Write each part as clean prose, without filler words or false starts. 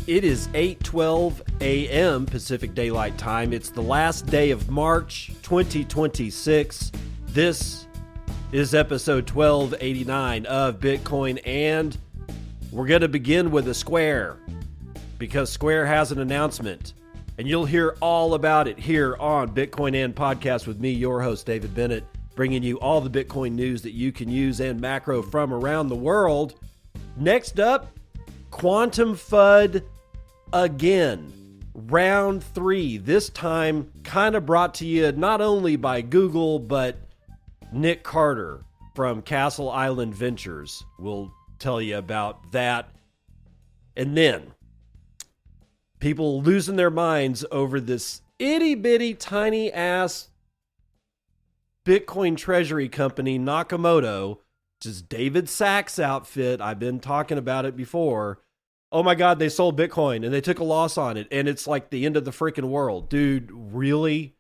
It is 8:12 a.m. Pacific Daylight Time. It's the last day of March 2026. This is episode 1289 of Bitcoin, and we're going to begin with a Square because Square has an announcement, and you'll hear all about it here on Bitcoin and Podcast with me, your host, David Bennett, bringing you all the Bitcoin news that you can use and macro from around the world. Next up, Quantum FUD again, round 3, this time kind of brought to you not only by Google, but Nick Carter from Castle Island Ventures will tell you about that. And then people losing their minds over this itty bitty tiny ass Bitcoin treasury company, Nakamoto, which is David Sachs' outfit. I've been talking about it before. Oh my God, they sold Bitcoin and they took a loss on it, and it's like the end of the freaking world. Dude, really?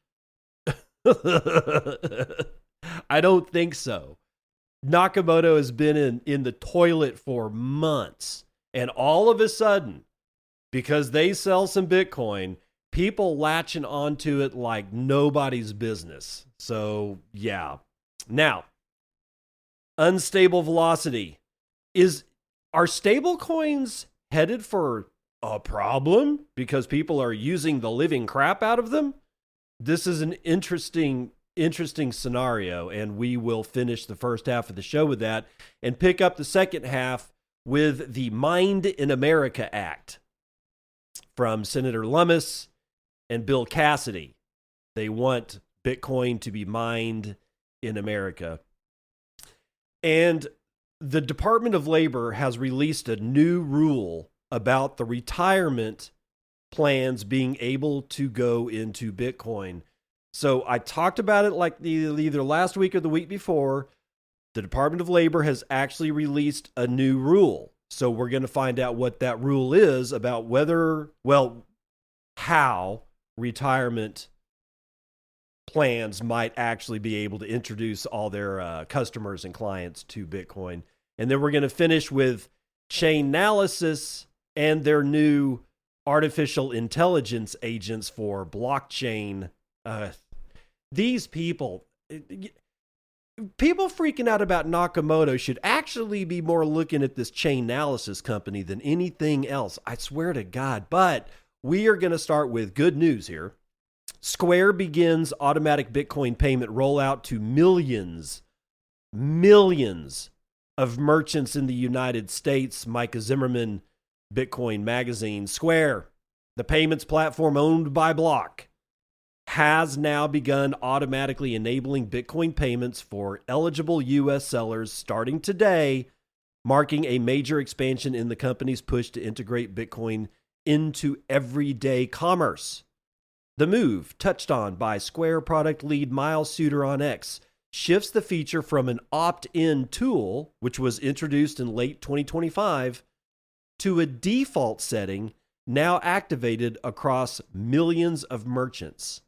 I don't think so. Nakamoto has been in the toilet for months, and all of a sudden, because they sell some Bitcoin, people latching onto it like nobody's business. So, yeah. Now, unstable velocity. Are stable coins headed for a problem because people are using the living crap out of them? This is an interesting scenario, and we will finish the first half of the show with that and pick up the second half with the Mined in America Act from Senator Lummis and Bill Cassidy. They want Bitcoin to be mined in America. And the Department of Labor has released a new rule about the retirement plans being able to go into Bitcoin. So I talked about it like either last week or the week before. The Department of Labor has actually released a new rule. So we're going to find out what that rule is about how retirement plans might actually be able to introduce all their customers and clients to Bitcoin. And then we're going to finish with Chainalysis and their new artificial intelligence agents for blockchain. These people freaking out about Nakamoto should actually be more looking at this Chainalysis company than anything else. I swear to God. But we are going to start with good news here. Square begins automatic Bitcoin payment rollout to millions of merchants in the United States. Micah Zimmerman, Bitcoin Magazine. Square, the payments platform owned by Block, has now begun automatically enabling Bitcoin payments for eligible U.S. sellers starting today, marking a major expansion in the company's push to integrate Bitcoin into everyday commerce. The move, touched on by Square product lead Miles Suter on X, shifts the feature from an opt-in tool, which was introduced in late 2025, to a default setting now activated across millions of merchants.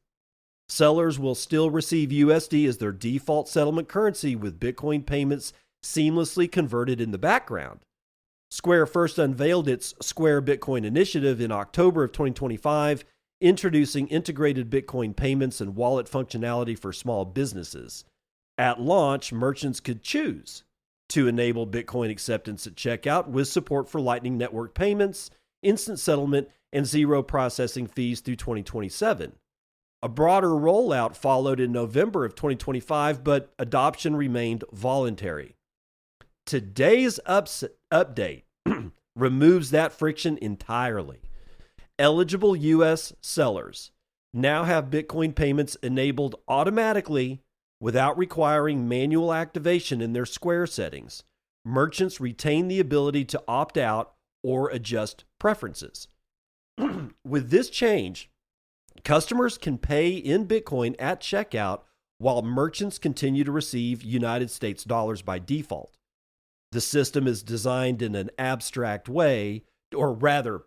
Sellers will still receive USD as their default settlement currency, with Bitcoin payments seamlessly converted in the background. Square first unveiled its Square Bitcoin initiative in October of 2025, introducing integrated Bitcoin payments and wallet functionality for small businesses. At launch, merchants could choose to enable Bitcoin acceptance at checkout with support for Lightning Network payments, instant settlement, and zero processing fees through 2027. A broader rollout followed in November of 2025, but adoption remained voluntary. Today's update removes that friction entirely. Eligible U.S. sellers now have Bitcoin payments enabled automatically without requiring manual activation in their Square settings. Merchants retain the ability to opt out or adjust preferences. With this change, customers can pay in Bitcoin at checkout while merchants continue to receive United States dollars by default. The system is designed in an abstract way, or rather,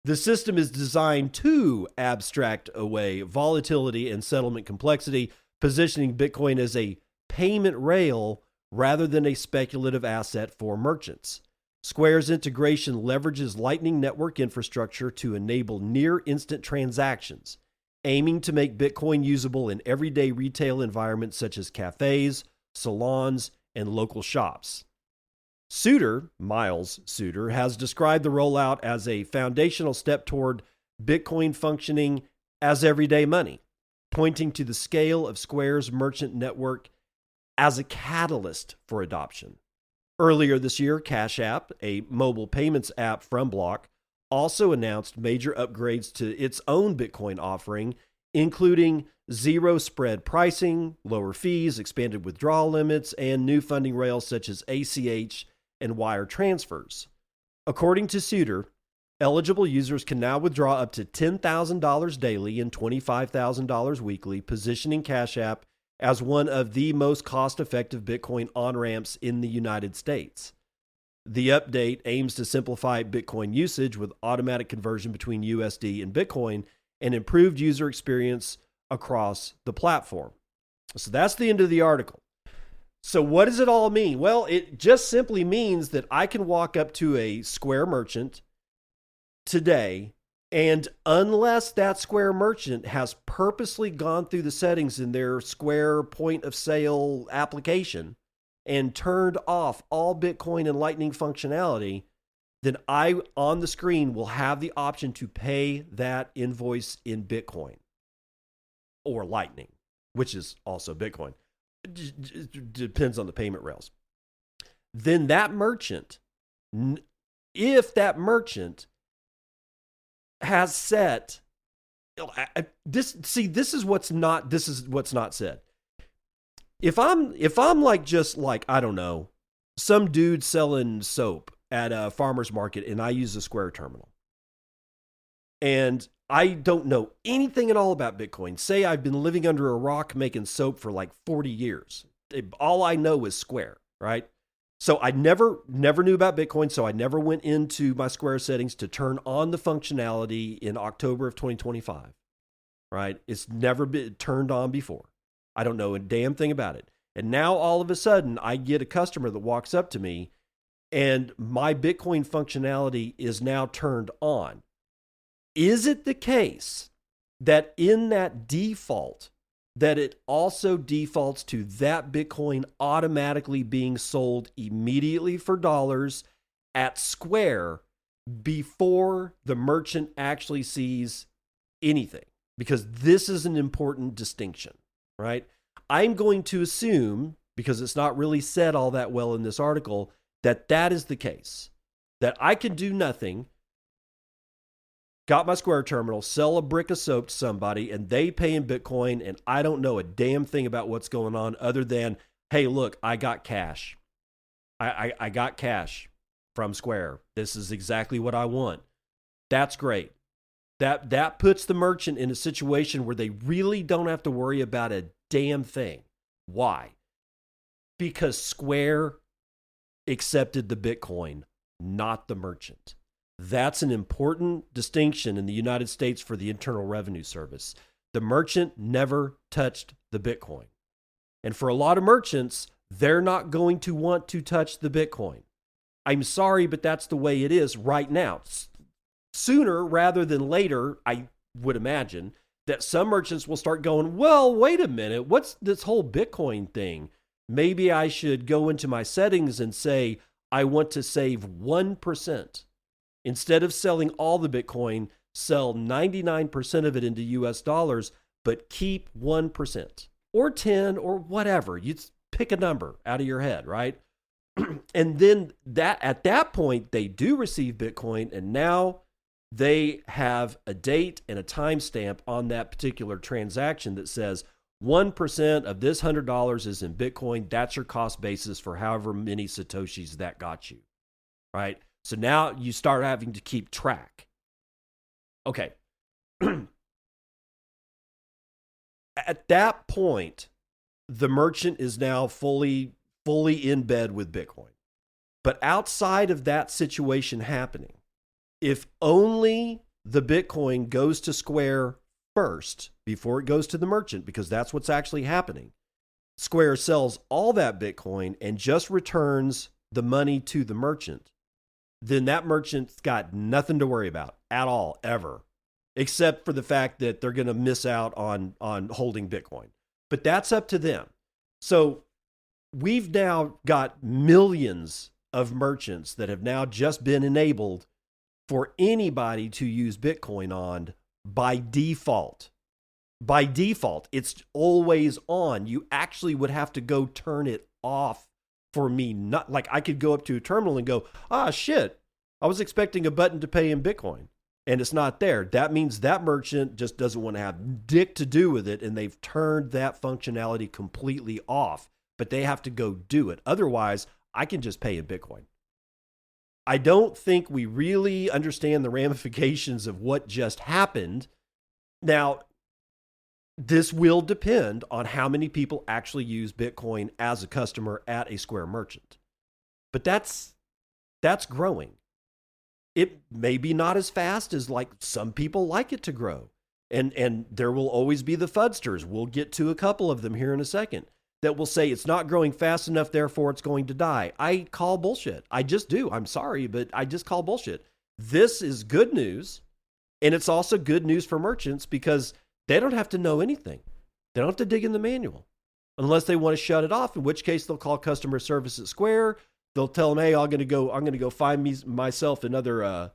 The system is designed to abstract away volatility and settlement complexity, positioning Bitcoin as a payment rail rather than a speculative asset for merchants. Square's integration leverages Lightning Network infrastructure to enable near instant transactions, aiming to make Bitcoin usable in everyday retail environments such as cafes, salons, and local shops. Miles Suter, has described the rollout as a foundational step toward Bitcoin functioning as everyday money, pointing to the scale of Square's merchant network as a catalyst for adoption. Earlier this year, Cash App, a mobile payments app from Block, also announced major upgrades to its own Bitcoin offering, including zero spread pricing, lower fees, expanded withdrawal limits, and new funding rails such as ACH and wire transfers. According to Suter, eligible users can now withdraw up to $10,000 daily and $25,000 weekly, positioning Cash App as one of the most cost-effective Bitcoin on-ramps in the United States. The update aims to simplify Bitcoin usage with automatic conversion between USD and Bitcoin and improved user experience across the platform. So that's the end of the article. So what does it all mean? Well, it just simply means that I can walk up to a Square merchant today, and unless that Square merchant has purposely gone through the settings in their Square point of sale application and turned off all Bitcoin and Lightning functionality, then I, on the screen, will have the option to pay that invoice in Bitcoin or Lightning, which is also Bitcoin. It depends on the payment rails. Then that merchant, if that merchant has set this is what's not said. If I'm like, just like, I don't know, some dude selling soap at a farmer's market and I use a Square terminal and I don't know anything at all about Bitcoin. Say I've been living under a rock making soap for like 40 years. All I know is Square, right? So I never knew about Bitcoin, so I never went into my Square settings to turn on the functionality in October of 2025, right? It's never been turned on before. I don't know a damn thing about it. And now all of a sudden I get a customer that walks up to me and my Bitcoin functionality is now turned on. Is it the case that in that default, that it also defaults to that Bitcoin automatically being sold immediately for dollars at Square before the merchant actually sees anything? Because this is an important distinction, right? I'm going to assume, because it's not really said all that well in this article, that that is the case. That I can do nothing, got my Square terminal, sell a brick of soap to somebody, and they pay in Bitcoin, and I don't know a damn thing about what's going on other than, hey, look, I got cash. I got cash from Square. This is exactly what I want. That's great. That puts the merchant in a situation where they really don't have to worry about a damn thing. Why? Because Square accepted the Bitcoin, not the merchant. That's an important distinction in the United States for the Internal Revenue Service. The merchant never touched the Bitcoin. And for a lot of merchants, they're not going to want to touch the Bitcoin. I'm sorry, but that's the way it is right now. Sooner rather than later, I would imagine that some merchants will start going, well, wait a minute, what's this whole Bitcoin thing? Maybe I should go into my settings and say, I want to save 1%. Instead of selling all the Bitcoin, sell 99% of it into US dollars, but keep 1% or 10 or whatever. You pick a number out of your head, right? And then at that point, they do receive Bitcoin, and now they have a date and a timestamp on that particular transaction that says 1% of this $100 is in Bitcoin. That's your cost basis for however many Satoshis that got you, right? So now you start having to keep track. Okay. At that point, the merchant is now fully in bed with Bitcoin. But outside of that situation happening, if only the Bitcoin goes to Square first before it goes to the merchant, because that's what's actually happening, Square sells all that Bitcoin and just returns the money to the merchant, then that merchant's got nothing to worry about at all, ever, except for the fact that they're going to miss out on holding Bitcoin. But that's up to them. So we've now got millions of merchants that have now just been enabled for anybody to use Bitcoin on by default. By default, it's always on. You actually would have to go turn it off for me. Not like I could go up to a terminal and go, shit, I was expecting a button to pay in Bitcoin and it's not there. That means that merchant just doesn't want to have dick to do with it, and they've turned that functionality completely off, but they have to go do it. Otherwise, I can just pay in Bitcoin. I don't think we really understand the ramifications of what just happened. Now, this will depend on how many people actually use Bitcoin as a customer at a Square merchant. But that's growing. It may be not as fast as like some people like it to grow. And there will always be the fudsters. We'll get to a couple of them here in a second that will say it's not growing fast enough, therefore it's going to die. I call bullshit. I just do. I'm sorry, but I just call bullshit. This is good news. And it's also good news for merchants because they don't have to know anything. They don't have to dig in the manual unless they want to shut it off, in which case they'll call customer service at Square. They'll tell them, hey, I'm going to go find myself another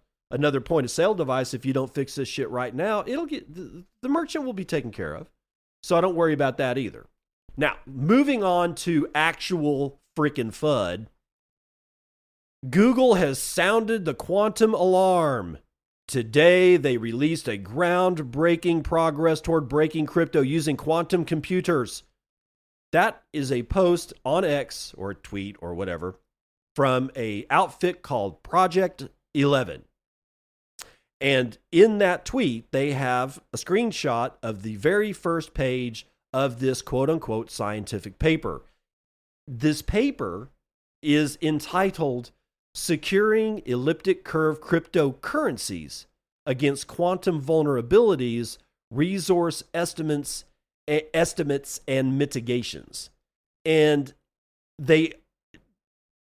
point of sale device. If you don't fix this shit right now, the merchant will be taken care of. So I don't worry about that either. Now, moving on to actual freaking FUD. Google has sounded the quantum alarm. Today, they released a groundbreaking progress toward breaking crypto using quantum computers. That is a post on X or a tweet or whatever from an outfit called Project 11. And in that tweet, they have a screenshot of the very first page of this quote unquote scientific paper. This paper is entitled Securing Elliptic Curve Cryptocurrencies Against Quantum Vulnerabilities, Resource Estimates and Mitigations. And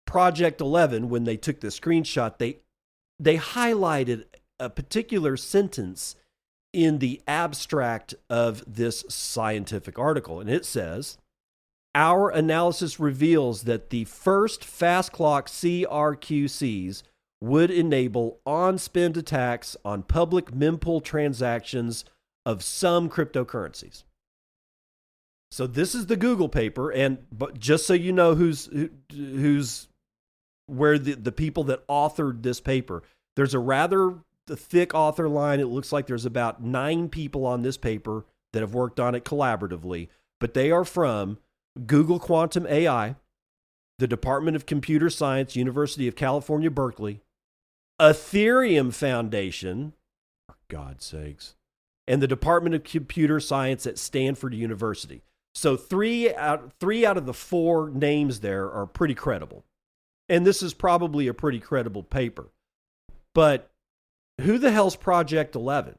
Project 11, when they took the screenshot, they highlighted a particular sentence in the abstract of this scientific article. And it says, our analysis reveals that the first fast clock CRQCs would enable on-spend attacks on public mempool transactions of some cryptocurrencies. So this is the Google paper, but just so you know where the people that authored this paper, there's a rather thick author line. It looks like there's about 9 people on this paper that have worked on it collaboratively, but they are from Google Quantum AI, the Department of Computer Science, University of California, Berkeley, Ethereum Foundation, for God's sakes, and the Department of Computer Science at Stanford University. So three out of the 4 names there are pretty credible. And this is probably a pretty credible paper. But who the hell's Project 11?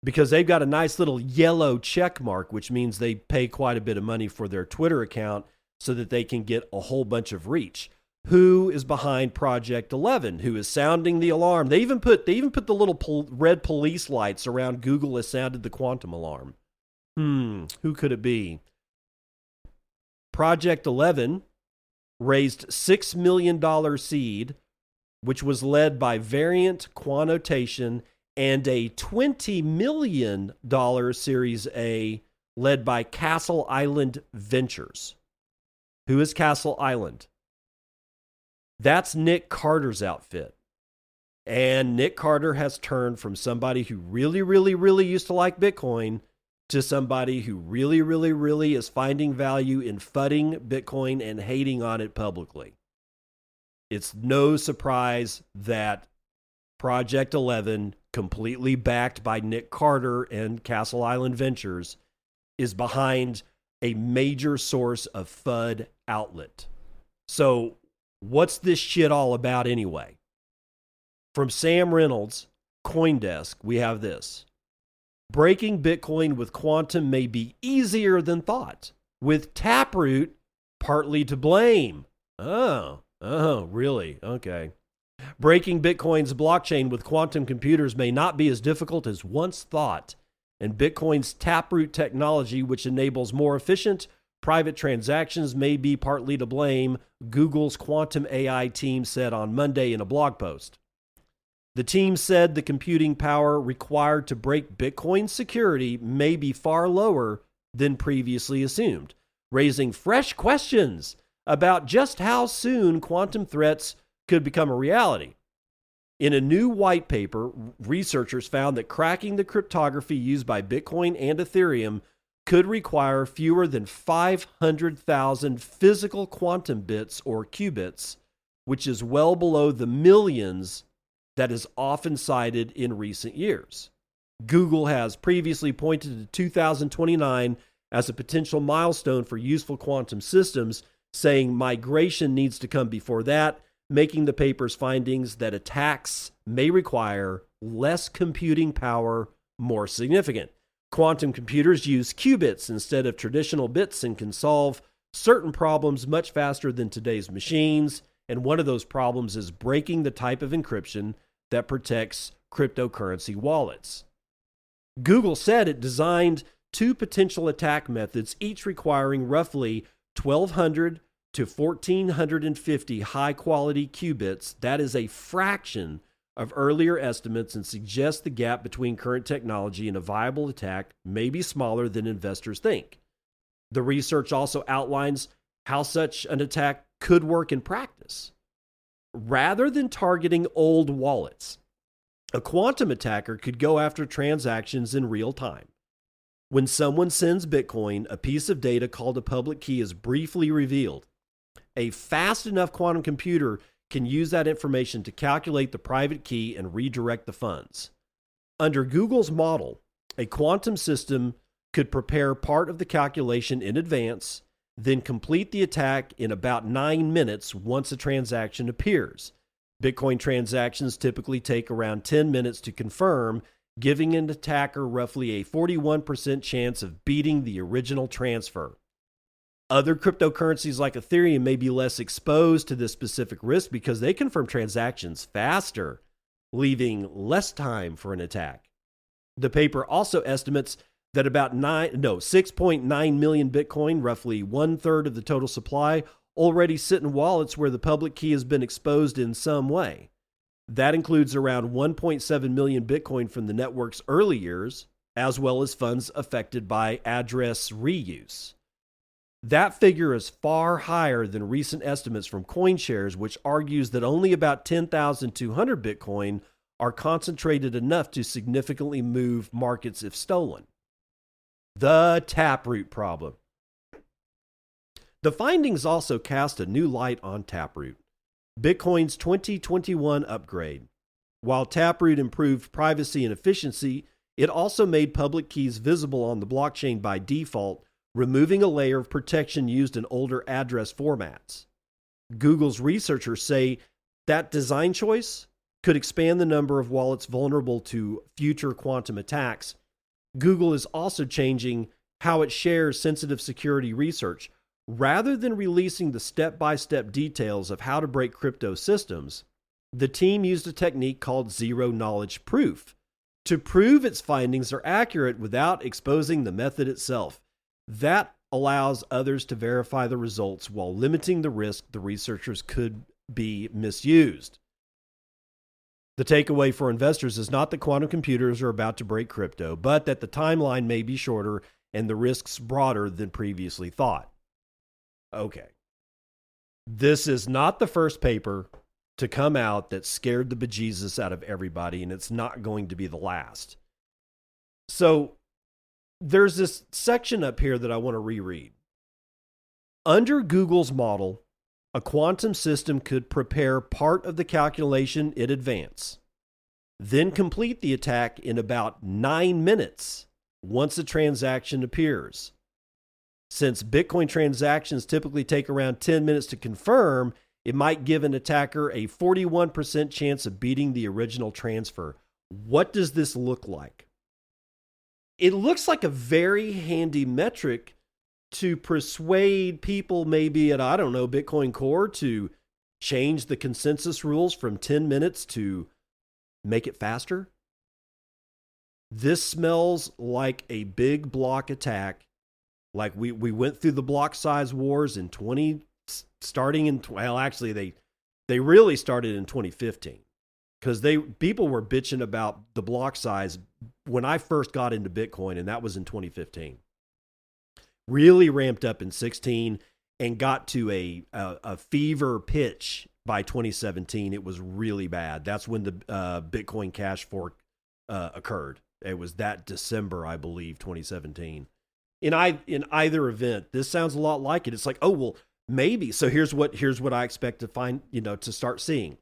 Because they've got a nice little yellow check mark, which means they pay quite a bit of money for their Twitter account so that they can get a whole bunch of reach. Who is behind Project 11? Who is sounding the alarm? They even put the little red police lights around Google has sounded the quantum alarm. Who could it be? Project 11 raised $6 million seed, which was led by Variant Quannotation, and a $20 million Series A led by Castle Island Ventures. Who is Castle Island? That's Nick Carter's outfit. And Nick Carter has turned from somebody who really, really, really used to like Bitcoin to somebody who really, really, really is finding value in fudding Bitcoin and hating on it publicly. It's no surprise that Project 11, completely backed by Nick Carter and Castle Island Ventures, is behind a major source of FUD outlet. So what's this shit all about anyway? From Sam Reynolds, CoinDesk, we have this. Breaking Bitcoin with quantum may be easier than thought, with Taproot partly to blame. Oh, Oh, really? Okay. Breaking Bitcoin's blockchain with quantum computers may not be as difficult as once thought, and Bitcoin's Taproot technology, which enables more efficient private transactions, may be partly to blame, Google's quantum AI team said on Monday in a blog post. The team said the computing power required to break Bitcoin's security may be far lower than previously assumed, raising fresh questions about just how soon quantum threats could become a reality. In a new white paper, researchers found that cracking the cryptography used by Bitcoin and Ethereum could require fewer than 500,000 physical quantum bits or qubits, which is well below the millions that is often cited in recent years. Google has previously pointed to 2029 as a potential milestone for useful quantum systems, saying migration needs to come before that, making the paper's findings that attacks may require less computing power more significant. Quantum computers use qubits instead of traditional bits and can solve certain problems much faster than today's machines, and one of those problems is breaking the type of encryption that protects cryptocurrency wallets. Google said it designed two potential attack methods, each requiring roughly 1,200 to 1,450 high-quality qubits. That is a fraction of earlier estimates and suggests the gap between current technology and a viable attack may be smaller than investors think. The research also outlines how such an attack could work in practice. Rather than targeting old wallets, a quantum attacker could go after transactions in real time. When someone sends Bitcoin, a piece of data called a public key is briefly revealed. A fast enough quantum computer can use that information to calculate the private key and redirect the funds. Under Google's model, a quantum system could prepare part of the calculation in advance, then complete the attack in about 9 minutes once a transaction appears. Bitcoin transactions typically take around 10 minutes to confirm, giving an attacker roughly a 41% chance of beating the original transfer. Other cryptocurrencies like Ethereum may be less exposed to this specific risk because they confirm transactions faster, leaving less time for an attack. The paper also estimates that about 6.9 million Bitcoin, roughly 1/3 of the total supply, already sit in wallets where the public key has been exposed in some way. That includes around 1.7 million Bitcoin from the network's early years, as well as funds affected by address reuse. That figure is far higher than recent estimates from CoinShares, which argues that only about 10,200 Bitcoin are concentrated enough to significantly move markets if stolen. The Taproot problem. The findings also cast a new light on Taproot, Bitcoin's 2021 upgrade. While Taproot improved privacy and efficiency, it also made public keys visible on the blockchain by default, removing a layer of protection used in older address formats. Google's researchers say that design choice could expand the number of wallets vulnerable to future quantum attacks. Google is also changing how it shares sensitive security research. Rather than releasing the step-by-step details of how to break crypto systems, the team used a technique called zero-knowledge proof to prove its findings are accurate without exposing the method itself. That allows others to verify the results while limiting the risk the researchers could be misused. The takeaway for investors is not that quantum computers are about to break crypto, but that the timeline may be shorter and the risks broader than previously thought. Okay. This is not the first paper to come out that scared the bejesus out of everybody, and it's not going to be the last. So there's this section up here that I want to reread. Under Google's model, a quantum system could prepare part of the calculation in advance, then complete the attack in about 9 minutes once a transaction appears. Since Bitcoin transactions typically take around 10 minutes to confirm, it might give an attacker a 41% chance of beating the original transfer. What does this look like? It looks like a very handy metric to persuade people maybe at, Bitcoin Core to change the consensus rules from 10 minutes to make it faster. This smells like a big block attack. Like we went through the block size wars in actually they really started in 2015 because people were bitching about the block size when I first got into Bitcoin, and that was in 2015. Really ramped up in 16 and got to a fever pitch by 2017. It was really bad. That's when the Bitcoin Cash fork occurred. It was that December, I believe, 2017. In either event, this sounds a lot like it. It's like, oh well, maybe. So here's what I expect to find, to start seeing.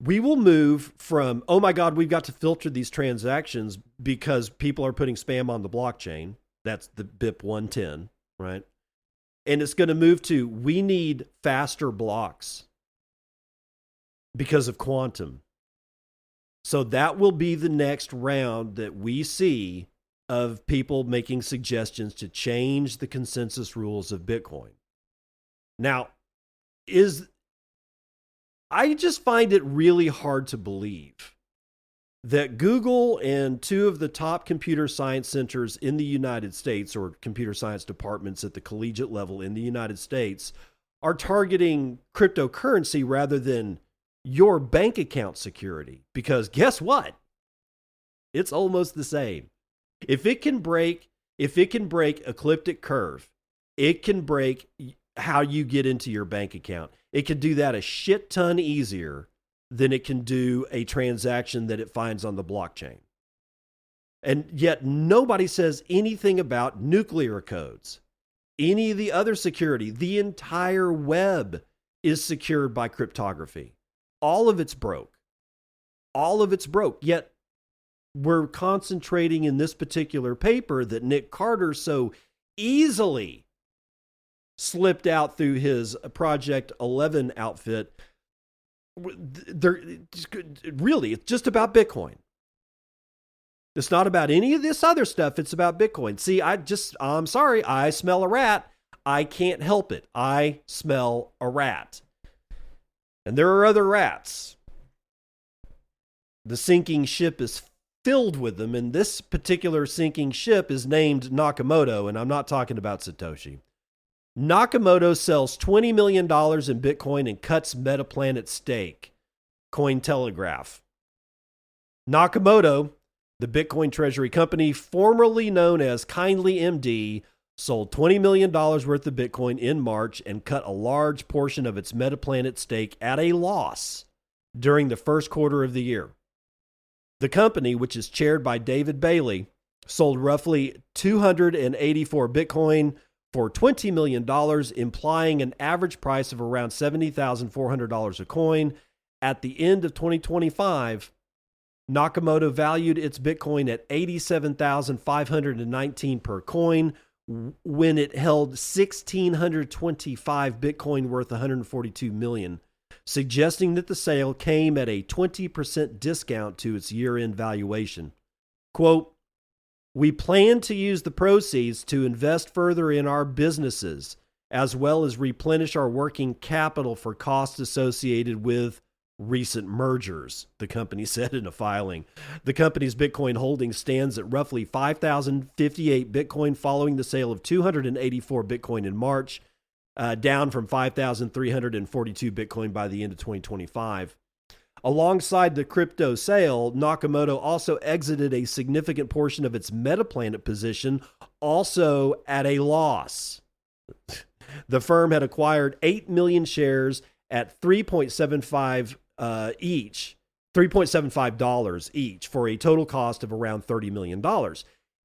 We will move from, oh my God, we've got to filter these transactions because people are putting spam on the blockchain. That's the BIP 110, right? And it's going to move to, we need faster blocks because of quantum. So that will be the next round that we see of people making suggestions to change the consensus rules of Bitcoin. Now, I just find it really hard to believe that Google and two of the top computer science centers in the United States, or computer science departments at the collegiate level in the United States, are targeting cryptocurrency rather than your bank account security. Because guess what? It's almost the same. If it can break ecliptic curve, it can break how you get into your bank account. It can do that a shit ton easier than it can do a transaction that it finds on the blockchain. And yet nobody says anything about nuclear codes, any of the other security. The entire web is secured by cryptography. All of it's broke. Yet we're concentrating in this particular paper that Nick Carter so easily slipped out through his Project 11 outfit. Really, it's just about Bitcoin. It's not about any of this other stuff. It's about Bitcoin. See, I'm sorry. I smell a rat. I can't help it. I smell a rat. And there are other rats. The sinking ship is filled with them, and this particular sinking ship is named Nakamoto, and I'm not talking about Satoshi. Nakamoto sells $20 million in Bitcoin and cuts Metaplanet's stake. Cointelegraph. Nakamoto, the Bitcoin treasury company formerly known as Kindly MD, sold $20 million worth of Bitcoin in March and cut a large portion of its Metaplanet stake at a loss during the first quarter of the year. The company, which is chaired by David Bailey, sold roughly 284 Bitcoin for $20 million, implying an average price of around $70,400 a coin. At the end of 2025, Nakamoto valued its Bitcoin at $87,519 per coin when it held 1,625 Bitcoin worth $142 million, suggesting that the sale came at a 20% discount to its year-end valuation. Quote, "We plan to use the proceeds to invest further in our businesses, as well as replenish our working capital for costs associated with recent mergers," the company said in a filing. The company's Bitcoin holding stands at roughly 5,058 Bitcoin following the sale of 284 Bitcoin in March, down from 5,342 Bitcoin by the end of 2025. Alongside the crypto sale, Nakamoto also exited a significant portion of its Metaplanet position, also at a loss. The firm had acquired 8 million shares at $3.75 each for a total cost of around $30 million.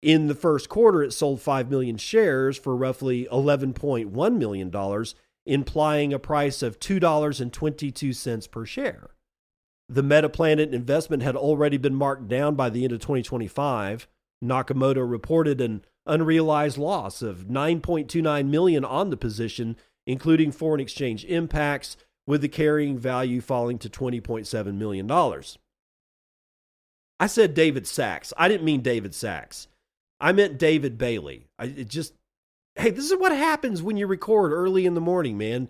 In the first quarter, it sold 5 million shares for roughly $11.1 million, implying a price of $2.22 per share. The Metaplanet investment had already been marked down by the end of 2025. Nakamoto reported an unrealized loss of $9.29 million on the position, including foreign exchange impacts, with the carrying value falling to $20.7 million. I said David Sachs. I didn't mean David Sachs. I meant David Bailey. Hey, this is what happens when you record early in the morning, man.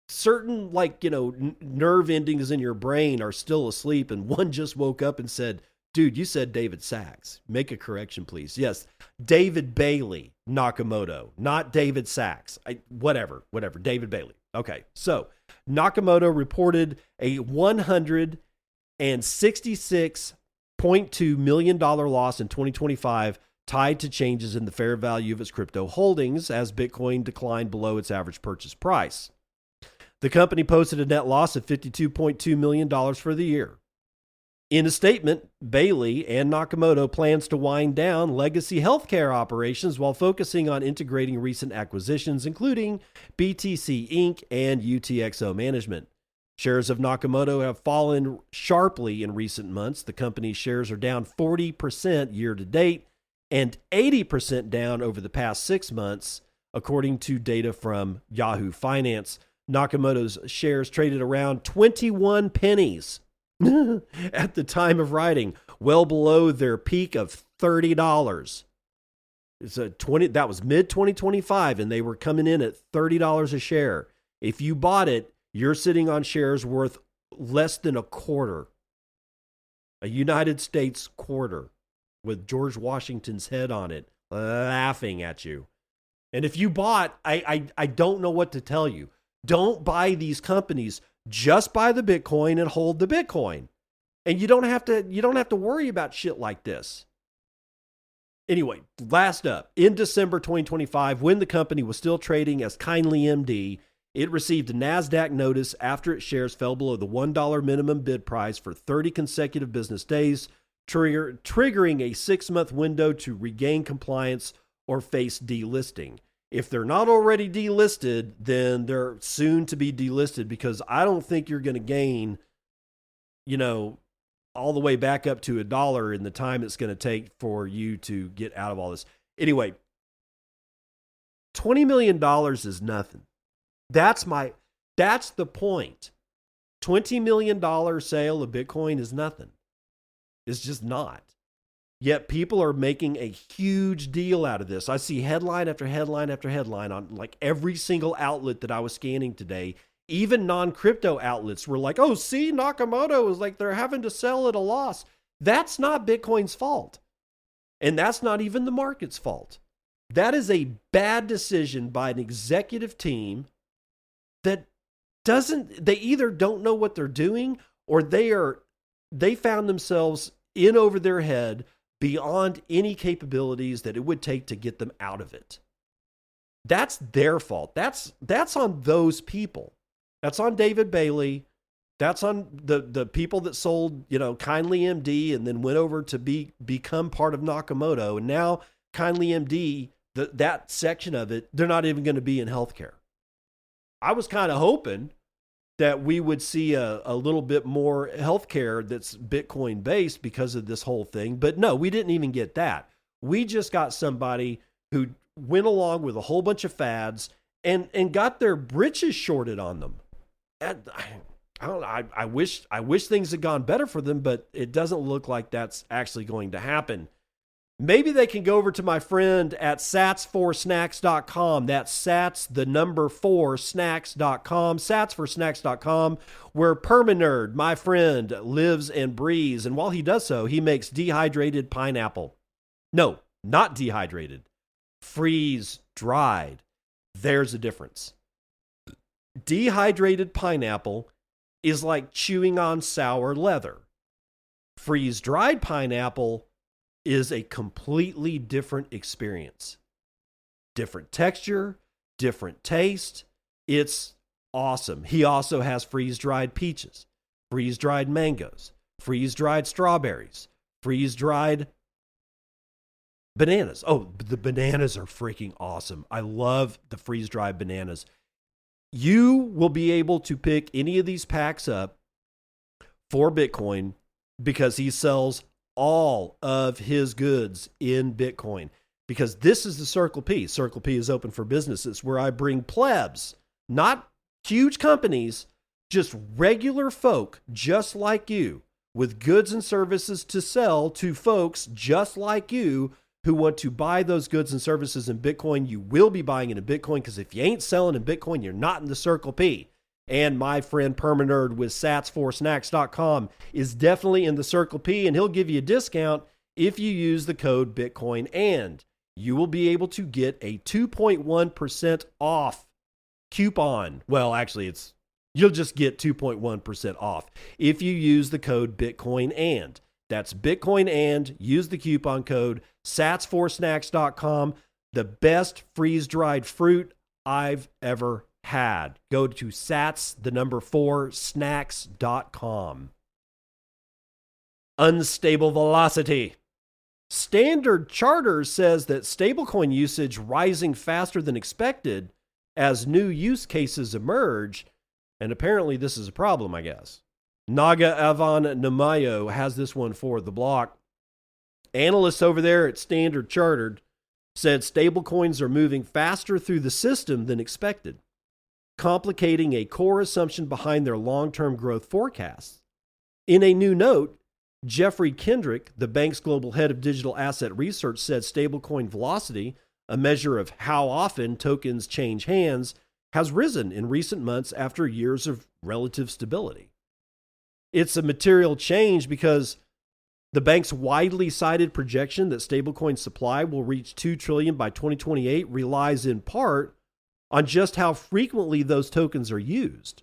certain, like, nerve endings in your brain are still asleep, and one just woke up and said, dude, you said David Sachs. Make a correction, please. Yes, David Bailey Nakamoto, not David Sachs. Whatever, David Bailey. Okay, so Nakamoto reported a $166.2 million loss in 2025 tied to changes in the fair value of its crypto holdings as Bitcoin declined below its average purchase price. The company posted a net loss of $52.2 million for the year. In a statement, Bailey and Nakamoto plans to wind down legacy healthcare operations while focusing on integrating recent acquisitions, including BTC Inc. and UTXO Management. Shares of Nakamoto have fallen sharply in recent months. The company's shares are down 40% year to date and 80% down over the past 6 months, according to data from Yahoo Finance. Nakamoto's shares traded around 21 pennies at the time of writing, well below their peak of $30. That was mid 2025, and they were coming in at $30 a share. If you bought it, you're sitting on shares worth less than a quarter, a United States quarter, with George Washington's head on it, laughing at you. And if you bought, I don't know what to tell you. Don't buy these companies. Just buy the Bitcoin and hold the Bitcoin. And you don't have to worry about shit like this. Anyway, last up, in December 2025, when the company was still trading as Kindly MD, it received a NASDAQ notice after its shares fell below the $1 minimum bid price for 30 consecutive business days, triggering a 6-month window to regain compliance or face delisting. If they're not already delisted, then they're soon to be delisted, because I don't think you're going to gain, all the way back up to $1 in the time it's going to take for you to get out of all this. Anyway, $20 million is nothing. That's the point. $20 million sale of Bitcoin is nothing. It's just not. Yet people are making a huge deal out of this. I see headline after headline after headline on like every single outlet that I was scanning today. Even non-crypto outlets were like, oh, see, Nakamoto is like, they're having to sell at a loss. That's not Bitcoin's fault. And that's not even the market's fault. That is a bad decision by an executive team that they either don't know what they're doing, or they found themselves in over their head beyond any capabilities that it would take to get them out of it. That's their fault. That's on those people. That's on David Bailey. That's on the people that sold, Kindly MD and then went over to become part of Nakamoto. And now Kindly MD, that section of it, they're not even going to be in healthcare. I was kind of hoping that we would see a little bit more healthcare that's Bitcoin based because of this whole thing. But no, we didn't even get that. We just got somebody who went along with a whole bunch of fads and got their britches shorted on them. And I wish things had gone better for them, but it doesn't look like that's actually going to happen. Maybe they can go over to my friend at sats4snacks.com. That's sats, the number 4, snacks.com, sats4snacks.com, where Permanerd, my friend, lives and breathes. And while he does so, he makes dehydrated pineapple. No, not dehydrated. Freeze dried. There's a difference. Dehydrated pineapple is like chewing on sour leather. Freeze dried pineapple is a completely different experience. Different texture, different taste. It's awesome. He also has freeze-dried peaches, freeze-dried mangoes, freeze-dried strawberries, freeze-dried bananas. Oh, the bananas are freaking awesome. I love the freeze-dried bananas. You will be able to pick any of these packs up for Bitcoin because he sells all of his goods in Bitcoin, because this is the Circle P. Circle P is open for businesses, where I bring plebs, not huge companies, just regular folk just like you, with goods and services to sell to folks just like you who want to buy those goods and services in Bitcoin. You will be buying it in Bitcoin, because if you ain't selling in Bitcoin, you're not in the Circle P. And my friend Permanerd with sats4snacks.com is definitely in the Circle P, and he'll give you a discount if you use the code Bitcoin. And you will be able to get a 2.1% off coupon. Well, actually, you'll just get 2.1% off if you use the code Bitcoin. And that's Bitcoin, and use the coupon code sats4snacks.com. The best freeze-dried fruit I've ever had. Go to sats4snacks.com. Unstable velocity. Standard Chartered says that stablecoin usage rising faster than expected as new use cases emerge, and apparently this is a problem, I guess. Naga Avan Namayo has this one for the block. Analysts over there at Standard Chartered said stablecoins are moving faster through the system than expected, complicating a core assumption behind their long-term growth forecasts. In a new note, Jeffrey Kendrick, the bank's global head of digital asset research, said stablecoin velocity, a measure of how often tokens change hands, has risen in recent months after years of relative stability. It's a material change because the bank's widely cited projection that stablecoin supply will reach $2 trillion by 2028 relies in part on just how frequently those tokens are used.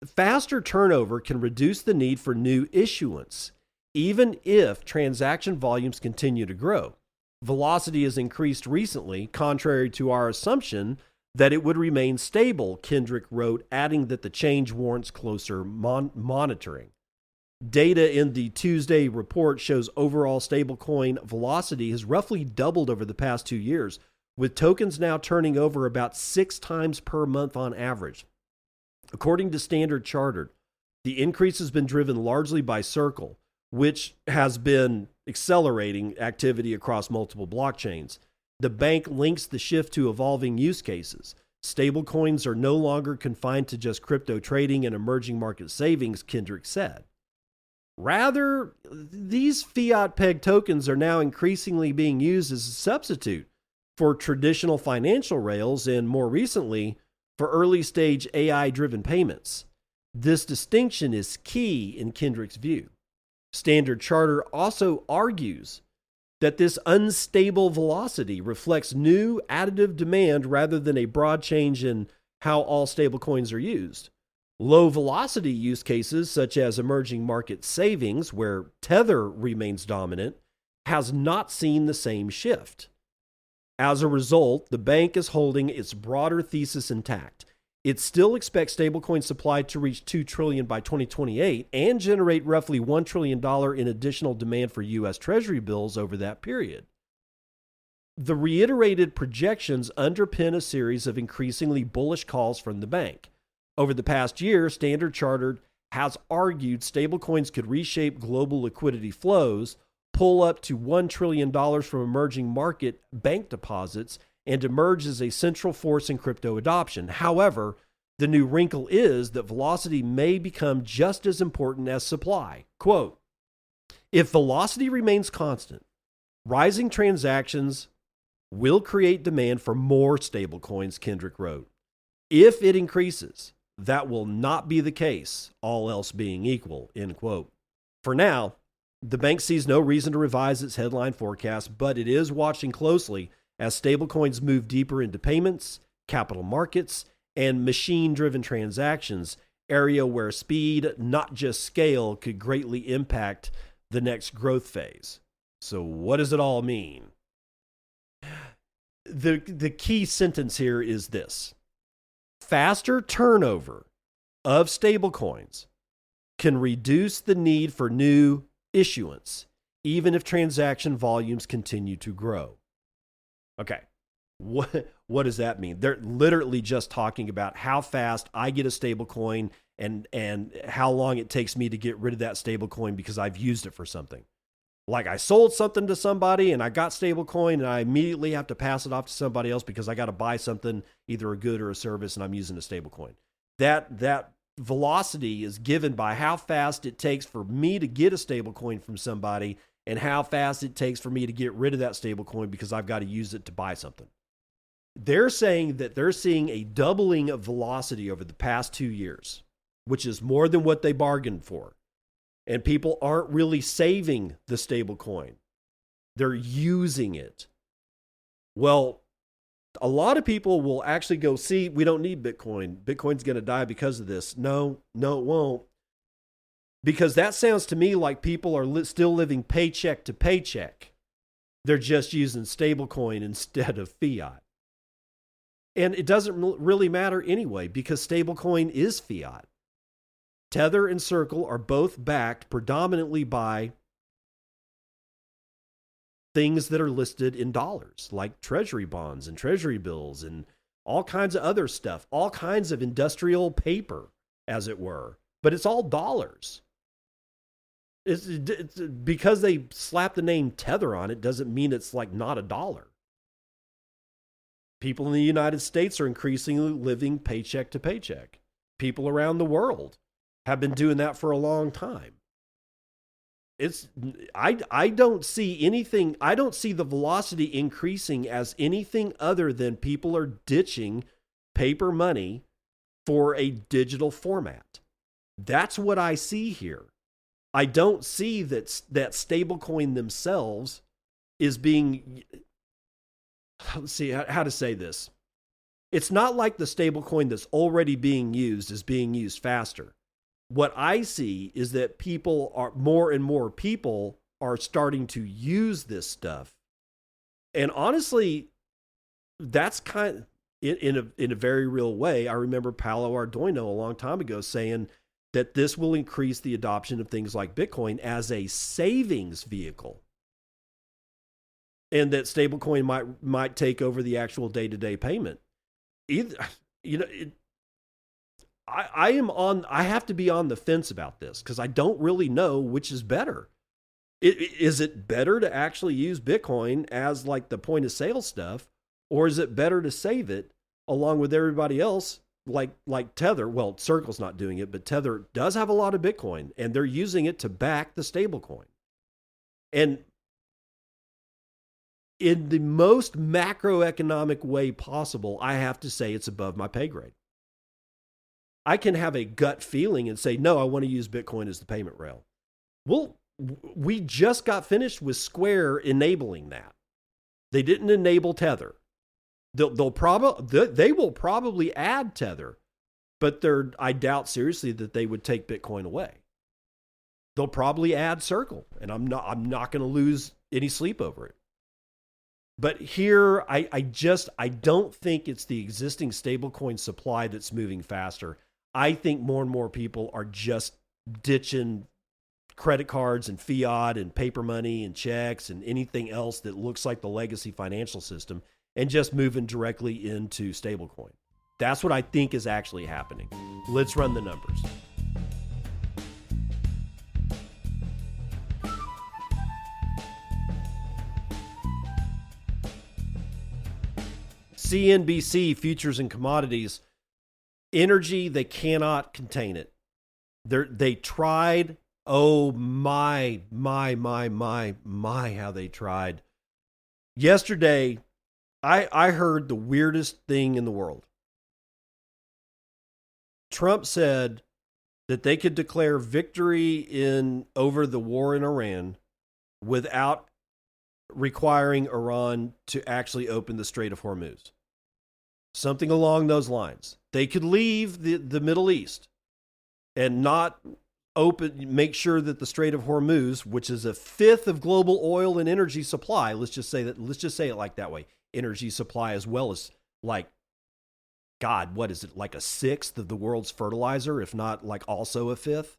Faster turnover can reduce the need for new issuance, even if transaction volumes continue to grow. Velocity has increased recently, contrary to our assumption that it would remain stable, Kendrick wrote, adding that the change warrants closer monitoring. Data in the Tuesday report shows overall stablecoin velocity has roughly doubled over the past 2 years, with tokens now turning over about 6 times per month on average. According to Standard Chartered, the increase has been driven largely by Circle, which has been accelerating activity across multiple blockchains. The bank links the shift to evolving use cases. Stablecoins are no longer confined to just crypto trading and emerging market savings, Kendrick said. Rather, these fiat-pegged tokens are now increasingly being used as a substitute for traditional financial rails and, more recently, for early-stage AI-driven payments. This distinction is key in Kendrick's view. Standard Chartered also argues that this unstable velocity reflects new additive demand rather than a broad change in how all stablecoins are used. Low velocity use cases, such as emerging market savings, where Tether remains dominant, has not seen the same shift. As a result, the bank is holding its broader thesis intact. It still expects stablecoin supply to reach $2 trillion by 2028 and generate roughly $1 trillion in additional demand for U.S. Treasury bills over that period. The reiterated projections underpin a series of increasingly bullish calls from the bank. Over the past year, Standard Chartered has argued stablecoins could reshape global liquidity flows, pull up to $1 trillion from emerging market bank deposits, and emerge as a central force in crypto adoption. However, the new wrinkle is that velocity may become just as important as supply. Quote, if velocity remains constant, rising transactions will create demand for more stablecoins, Kendrick wrote. If it increases, that will not be the case, all else being equal, end quote. For now, the bank sees no reason to revise its headline forecast, but it is watching closely as stablecoins move deeper into payments, capital markets, and machine-driven transactions, area where speed, not just scale, could greatly impact the next growth phase. So what does it all mean? The key sentence here is this. Faster turnover of stablecoins can reduce the need for new issuance, even if transaction volumes continue to grow. Okay, what does that mean? They're literally just talking about how fast I get a stablecoin and how long it takes me to get rid of that stablecoin because I've used it for something. Like I sold something to somebody and I got stablecoin and I immediately have to pass it off to somebody else because I got to buy something, either a good or a service, and I'm using a stablecoin. That velocity is given by how fast it takes for me to get a stablecoin from somebody and how fast it takes for me to get rid of that stablecoin because I've got to use it to buy something. they're saying that they're seeing a doubling of velocity over the past 2 years, which is more than what they bargained for. And people aren't really saving the stable coin. They're using it. Well, a lot of people will actually go, see, we don't need Bitcoin. Bitcoin's going to die because of this. No, it won't. Because that sounds to me like people are still living paycheck to paycheck. They're just using stablecoin instead of fiat. And it doesn't really matter anyway, because stablecoin is fiat. Tether and Circle are both backed predominantly by things that are listed in dollars, like treasury bonds and treasury bills and all kinds of other stuff, all kinds of industrial paper, as it were. But it's all dollars. It's because they slap the name Tether on it doesn't mean it's like not a dollar. People in the United States are increasingly living paycheck to paycheck. People around the world have been doing that for a long time. I don't see anything, I don't see the velocity increasing as anything other than people are ditching paper money for a digital format. That's what I see here. I don't see that stablecoin themselves is being, let's see how to say this. It's not like the stablecoin that's already being used is being used faster. What I see is that more and more people are starting to use this stuff. And honestly, that's kind of, in a very real way. I remember Paolo Ardoino a long time ago saying that this will increase the adoption of things like Bitcoin as a savings vehicle. And that stablecoin might take over the actual day-to-day payment. I have to be on the fence about this because I don't really know which is better. Is it better to actually use Bitcoin as like the point of sale stuff, or is it better to save it along with everybody else like Tether? Well, Circle's not doing it, but Tether does have a lot of Bitcoin and they're using it to back the stablecoin. And in the most macroeconomic way possible, I have to say it's above my pay grade. I can have a gut feeling and say, no, I want to use Bitcoin as the payment rail. Well, we just got finished with Square enabling that. They didn't enable Tether. They will probably add Tether, but I doubt seriously that they would take Bitcoin away. They'll probably add Circle, and I'm not going to lose any sleep over it. But here, I don't think it's the existing stablecoin supply that's moving faster. I think more and more people are just ditching credit cards and fiat and paper money and checks and anything else that looks like the legacy financial system and just moving directly into stablecoin. That's what I think is actually happening. Let's run the numbers. CNBC, futures and commodities. Energy, they cannot contain it. They tried. Oh my, how they tried. Yesterday, I heard the weirdest thing in the world. Trump said that they could declare victory over the war in Iran without requiring Iran to actually open the Strait of Hormuz. Something along those lines. They could leave the Middle East and not make sure that the Strait of Hormuz, which is a fifth of global oil and energy supply, let's just say it like that way, energy supply, as well as like, God, what is it, like a sixth of the world's fertilizer, if not like also a fifth?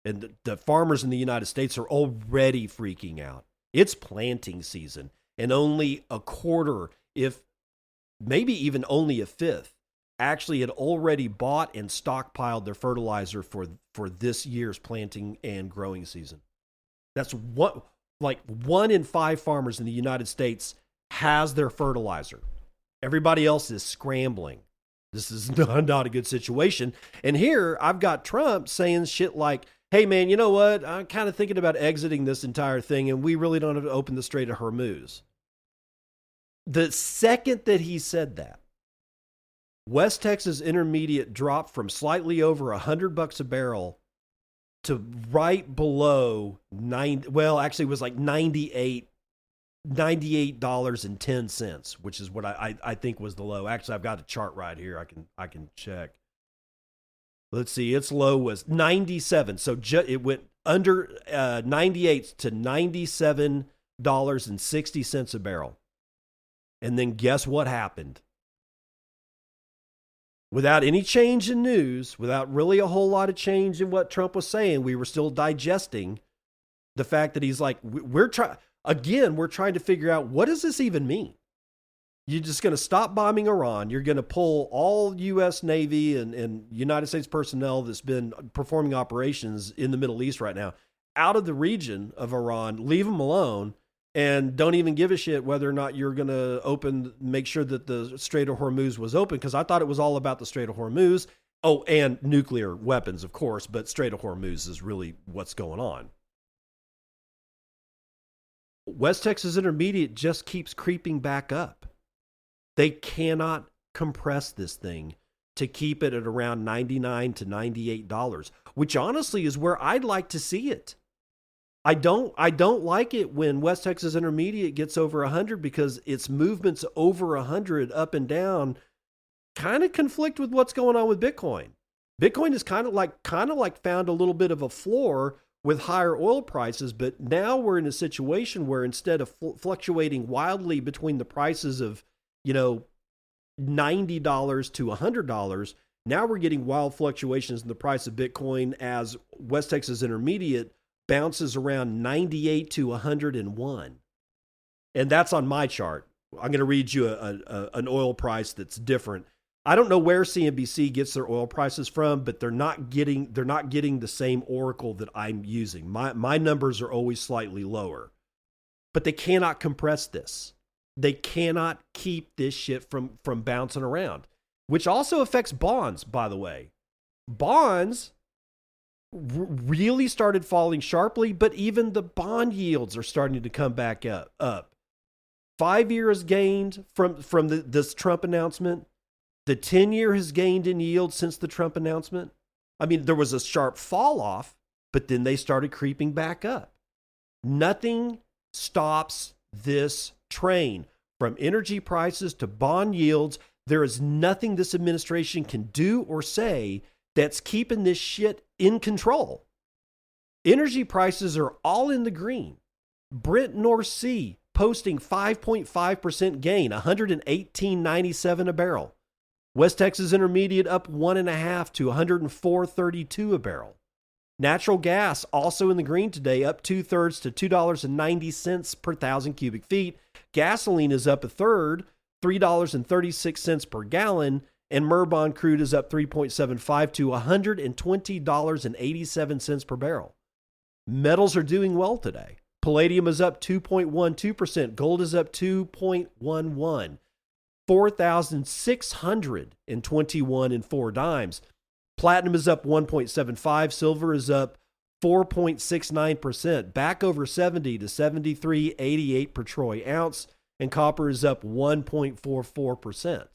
And the farmers in the United States are already freaking out. It's planting season, and only a quarter, if maybe even only a fifth, actually had already bought and stockpiled their fertilizer for this year's planting and growing season. That's what, like 1 in 5 farmers in the United States has their fertilizer. Everybody else is scrambling. This is not a good situation. And here I've got Trump saying shit like, hey man, you know what? I'm kind of thinking about exiting this entire thing and we really don't have to open the Strait of Hormuz. The second that he said that, West Texas Intermediate dropped from slightly over $100 a barrel to right below actually it was like $98.10, which is what I think was the low. Actually, I've got a chart right here. I can check. Let's see. Its low was 97. So it went under 98 to $97.60 a barrel. And then guess what happened? Without any change in news, without really a whole lot of change in what Trump was saying, we were still digesting the fact that he's like, we're trying to figure out, what does this even mean? You're just going to stop bombing Iran. You're going to pull all U.S. Navy and United States personnel that's been performing operations in the Middle East right now out of the region of Iran, leave them alone, and don't even give a shit whether or not you're going to make sure that the Strait of Hormuz was open, because I thought it was all about the Strait of Hormuz. Oh, and nuclear weapons, of course, but Strait of Hormuz is really what's going on. West Texas Intermediate just keeps creeping back up. They cannot compress this thing to keep it at around $99 to $98, which honestly is where I'd like to see it. I don't like it when West Texas Intermediate gets over 100, because its movements over 100 up and down kind of conflict with what's going on with Bitcoin. Bitcoin is kind of like found a little bit of a floor with higher oil prices, but now we're in a situation where instead of fluctuating wildly between the prices of, $90 to $100, now we're getting wild fluctuations in the price of Bitcoin as West Texas Intermediate bounces around 98 to 101. And that's on my chart. I'm going to read you an oil price that's different. I don't know where CNBC gets their oil prices from, but they're not getting the same oracle that I'm using. My numbers are always slightly lower. But they cannot compress this. They cannot keep this shit from bouncing around, which also affects bonds, by the way. Bonds really started falling sharply, but even the bond yields are starting to come back up. 5 years gained from this Trump announcement. The 10-year has gained in yield since the Trump announcement. I mean, there was a sharp fall off, but then they started creeping back up. Nothing stops this train. From energy prices to bond yields, there is nothing this administration can do or say that's keeping this shit in control. Energy prices are all in the green. Brent North Sea posting 5.5% gain, $118.97 a barrel. West Texas Intermediate up 1.5 to $104.32 a barrel. Natural gas also in the green today, up 2/3 to $2.90 per thousand cubic feet. Gasoline is up 1/3, $3.36 per gallon. And Murban crude is up 3.75 to $120.87 per barrel. Metals are doing well today. Palladium is up 2.12%. Gold is up 2.11. 4,621 and 4 dimes. Platinum is up 1.75. Silver is up 4.69%. Back over 70 to 73.88 per troy ounce. And copper is up 1.44%.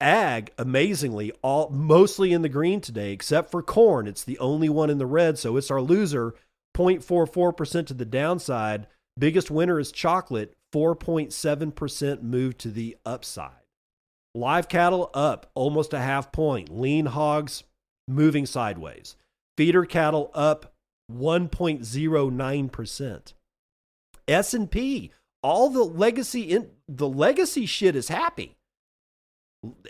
Ag, amazingly, mostly in the green today, except for corn. It's the only one in the red, so it's our loser, 0.44% to the downside. Biggest winner is chocolate, 4.7% move to the upside. Live cattle up almost a half point. Lean hogs moving sideways. Feeder cattle up 1.09%. S&P, all the legacy shit is happy.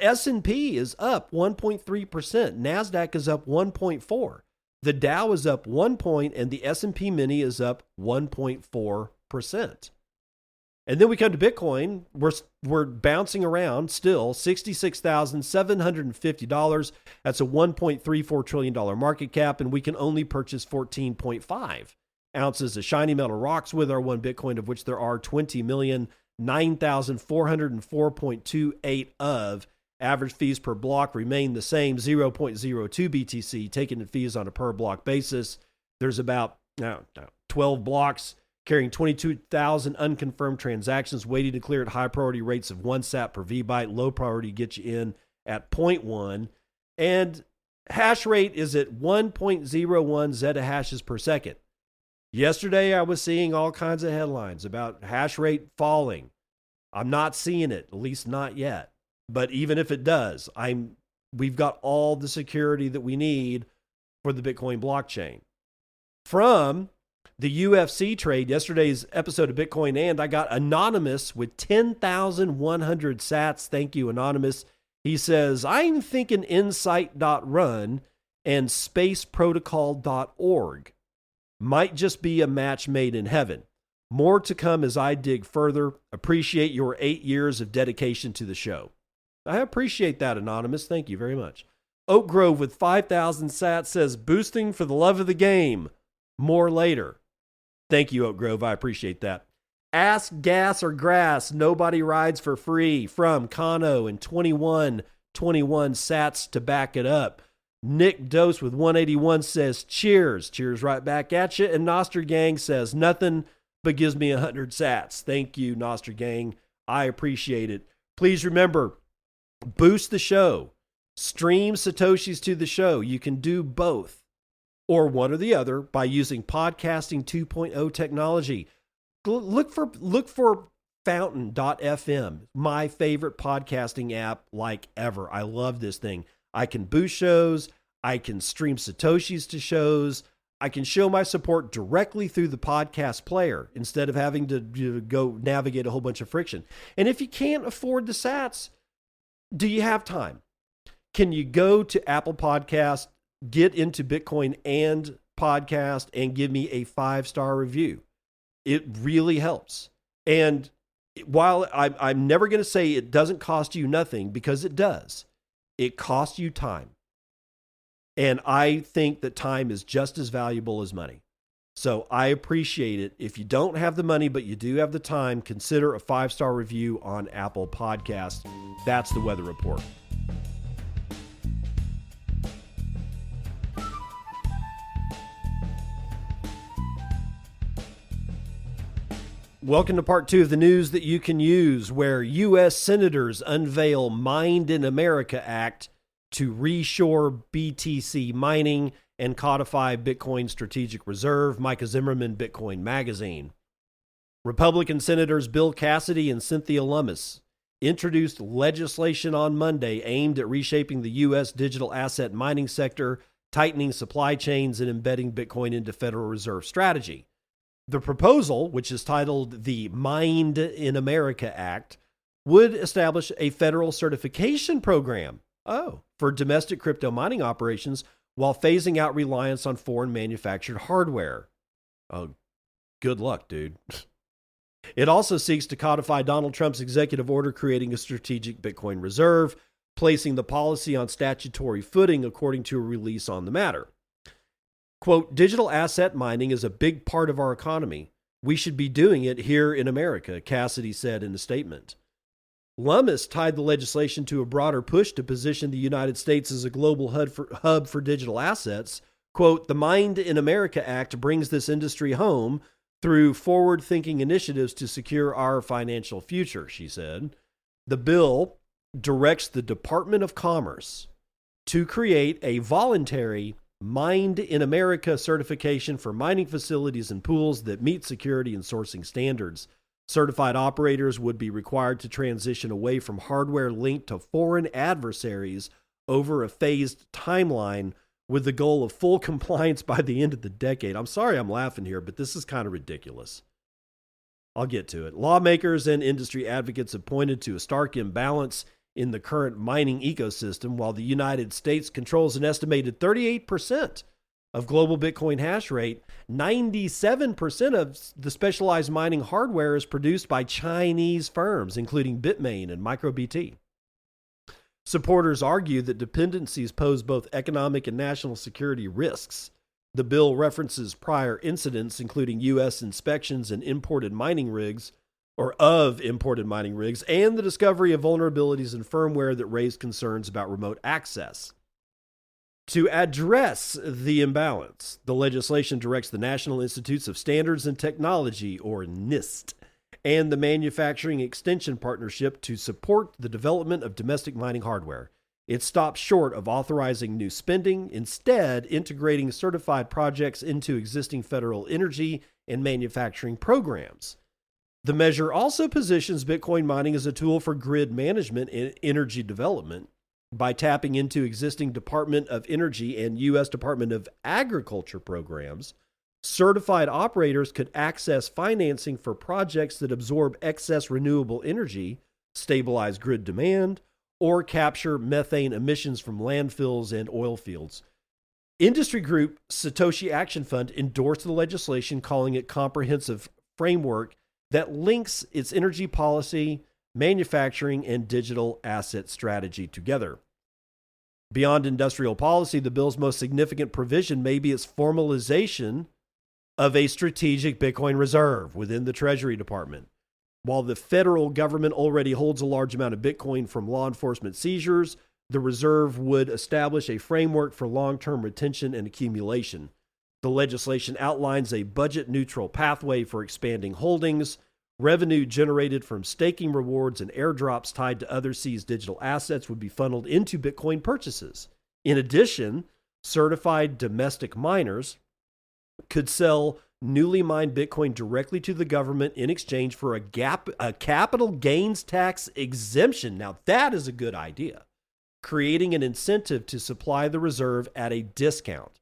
S&P is up 1.3%. NASDAQ is up 1.4%. The Dow is up 1 point, and the S&P Mini is up 1.4%. And then we come to Bitcoin. We're bouncing around still, $66,750. That's a $1.34 trillion market cap, and we can only purchase 14.5 ounces of shiny metal rocks with our one Bitcoin, of which there are 20,009,404.28 of. Average fees per block remain the same, 0.02 BTC, taking in fees on a per block basis. There's about 12 blocks carrying 22,000 unconfirmed transactions waiting to clear at high priority rates of 1 sat per vbyte. Low priority gets you in at 0.1. And hash rate is at 1.01 zettahashes per second. Yesterday, I was seeing all kinds of headlines about hash rate falling. I'm not seeing it, at least not yet. But even if it does, we've got all the security that we need for the Bitcoin blockchain. From the UFC trade, yesterday's episode of Bitcoin And, I got Anonymous with 10,100 sats. Thank you, Anonymous. He says, I'm thinking insight.run and spaceprotocol.org might just be a match made in heaven. More to come as I dig further. Appreciate your 8 years of dedication to the show. I appreciate that, Anonymous. Thank you very much. Oak Grove with 5,000 sats says, boosting for the love of the game. More later. Thank you, Oak Grove. I appreciate that. Ask gas or grass. Nobody rides for free. From Kano and 21 sats to back it up. Nick Dose with 181 says, cheers. Cheers right back at you. And Noster Gang says, nothing but gives me 100 sats. Thank you, Noster Gang. I appreciate it. Please remember, boost the show. Stream Satoshis to the show. You can do both or one or the other by using Podcasting 2.0 technology. Look for Fountain.fm, my favorite podcasting app like ever. I love this thing. I can boost shows. I can stream Satoshis to shows. I can show my support directly through the podcast player instead of having to go navigate a whole bunch of friction. And if you can't afford the sats, do you have time? Can you go to Apple Podcast, get into Bitcoin and podcast, and give me a 5-star review? It really helps. And while I'm never going to say it doesn't cost you nothing, because it does, it costs you time. And I think that time is just as valuable as money. So I appreciate it. If you don't have the money, but you do have the time, consider a 5-star review on Apple Podcasts. That's the Weather Report. Welcome to part 2 of the news that you can use, where U.S. senators unveil Mined in America Act to reshore BTC mining and codify Bitcoin strategic reserve. Micah Zimmerman, Bitcoin Magazine. Republican Senators Bill Cassidy and Cynthia Lummis introduced legislation on Monday aimed at reshaping the U.S. digital asset mining sector, tightening supply chains, and embedding Bitcoin into Federal Reserve strategy. The proposal, which is titled the Mined in America Act, would establish a federal certification program for domestic crypto mining operations while phasing out reliance on foreign manufactured hardware. Oh, good luck, dude. It also seeks to codify Donald Trump's executive order creating a strategic Bitcoin reserve, placing the policy on statutory footing according to a release on the matter. Quote, digital asset mining is a big part of our economy. We should be doing it here in America, Cassidy said in a statement. Lummis tied the legislation to a broader push to position the United States as a global hub for digital assets. Quote, the Mined in America Act brings this industry home through forward-thinking initiatives to secure our financial future, she said. The bill directs the Department of Commerce to create a voluntary Mined in America certification for mining facilities and pools that meet security and sourcing standards. Certified operators would be required to transition away from hardware linked to foreign adversaries over a phased timeline with the goal of full compliance by the end of the decade. I'm sorry I'm laughing here, but this is kind of ridiculous. I'll get to it. Lawmakers and industry advocates have pointed to a stark imbalance in the current mining ecosystem. While the United States controls an estimated 38% of global Bitcoin hash rate, 97% of the specialized mining hardware is produced by Chinese firms, including Bitmain and MicroBT. Supporters argue that dependencies pose both economic and national security risks. The bill references prior incidents, including U.S. inspections and imported mining rigs, and the discovery of vulnerabilities in firmware that raised concerns about remote access. To address the imbalance, the legislation directs the National Institutes of Standards and Technology, or NIST, and the Manufacturing Extension Partnership to support the development of domestic mining hardware. It stops short of authorizing new spending, instead integrating certified projects into existing federal energy and manufacturing programs. The measure also positions Bitcoin mining as a tool for grid management and energy development by tapping into existing Department of Energy and U.S. Department of Agriculture programs. Certified operators could access financing for projects that absorb excess renewable energy, stabilize grid demand, or capture methane emissions from landfills and oil fields. Industry group Satoshi Action Fund endorsed the legislation, calling it comprehensive framework that links its energy policy, manufacturing, and digital asset strategy together. Beyond industrial policy, the bill's most significant provision may be its formalization of a strategic Bitcoin reserve within the Treasury Department. While the federal government already holds a large amount of Bitcoin from law enforcement seizures, the reserve would establish a framework for long-term retention and accumulation. The legislation outlines a budget-neutral pathway for expanding holdings. Revenue generated from staking rewards and airdrops tied to other seized digital assets would be funneled into Bitcoin purchases. In addition, certified domestic miners could sell newly mined Bitcoin directly to the government in exchange for a capital gains tax exemption. Now, that is a good idea, creating an incentive to supply the reserve at a discount.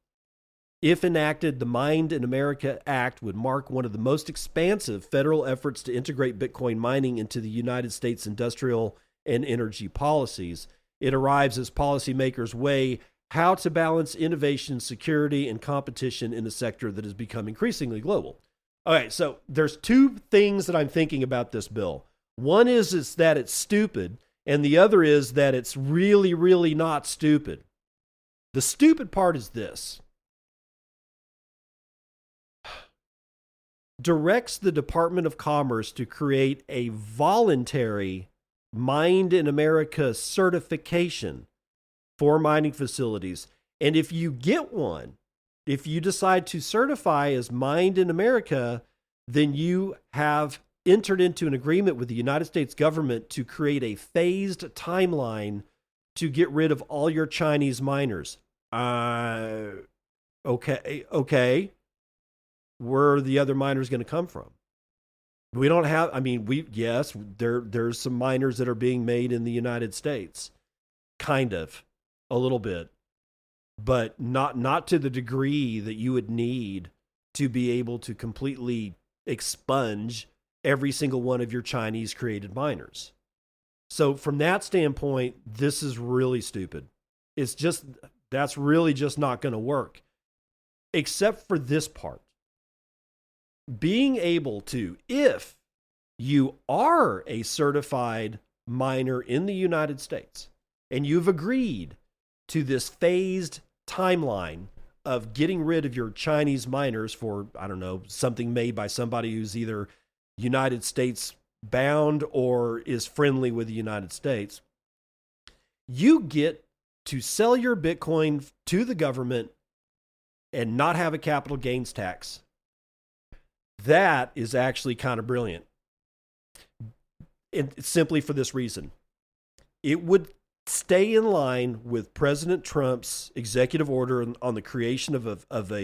If enacted, the Mined in America Act would mark one of the most expansive federal efforts to integrate Bitcoin mining into the United States industrial and energy policies. It arrives as policymakers weigh how to balance innovation, security, and competition in a sector that has become increasingly global. Okay, so there's two things that I'm thinking about this bill. One is that it's stupid, and the other is that it's really, really not stupid. The stupid part is this. Directs the Department of Commerce to create a voluntary Mined in America certification for mining facilities. And if you get one, if you decide to certify as Mined in America, then you have entered into an agreement with the United States government to create a phased timeline to get rid of all your Chinese miners. Okay. Where are the other miners going to come from? We don't have, yes, there's some miners that are being made in the United States. Kind of. A little bit, but not to the degree that you would need to be able to completely expunge every single one of your Chinese created miners. So from that standpoint, this is really stupid. That's really just not going to work, except for this part. Being able to, if you are a certified miner in the United States and you've agreed to this phased timeline of getting rid of your Chinese miners for, I don't know, something made by somebody who's either United States bound or is friendly with the United States, you get to sell your Bitcoin to the government and not have a capital gains tax. That is actually kind of brilliant. And simply for this reason. It would stay in line with President Trump's executive order on the creation of a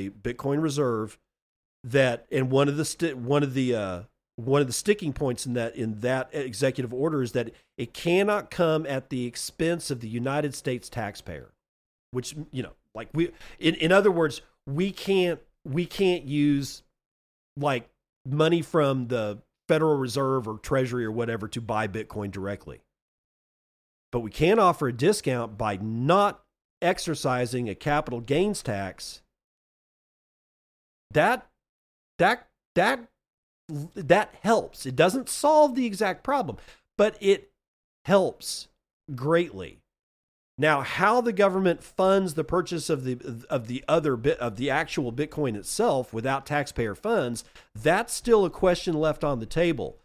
Bitcoin reserve. That, and one of the sticking points in that executive order is that it cannot come at the expense of the United States taxpayer. Which, like in other words, we can't use like money from the Federal Reserve or Treasury or whatever to buy Bitcoin directly. But we can offer a discount by not exercising a capital gains tax. That helps. It doesn't solve the exact problem, but it helps greatly. Now, how the government funds the purchase of the actual Bitcoin itself without taxpayer funds, that's still a question left on the table.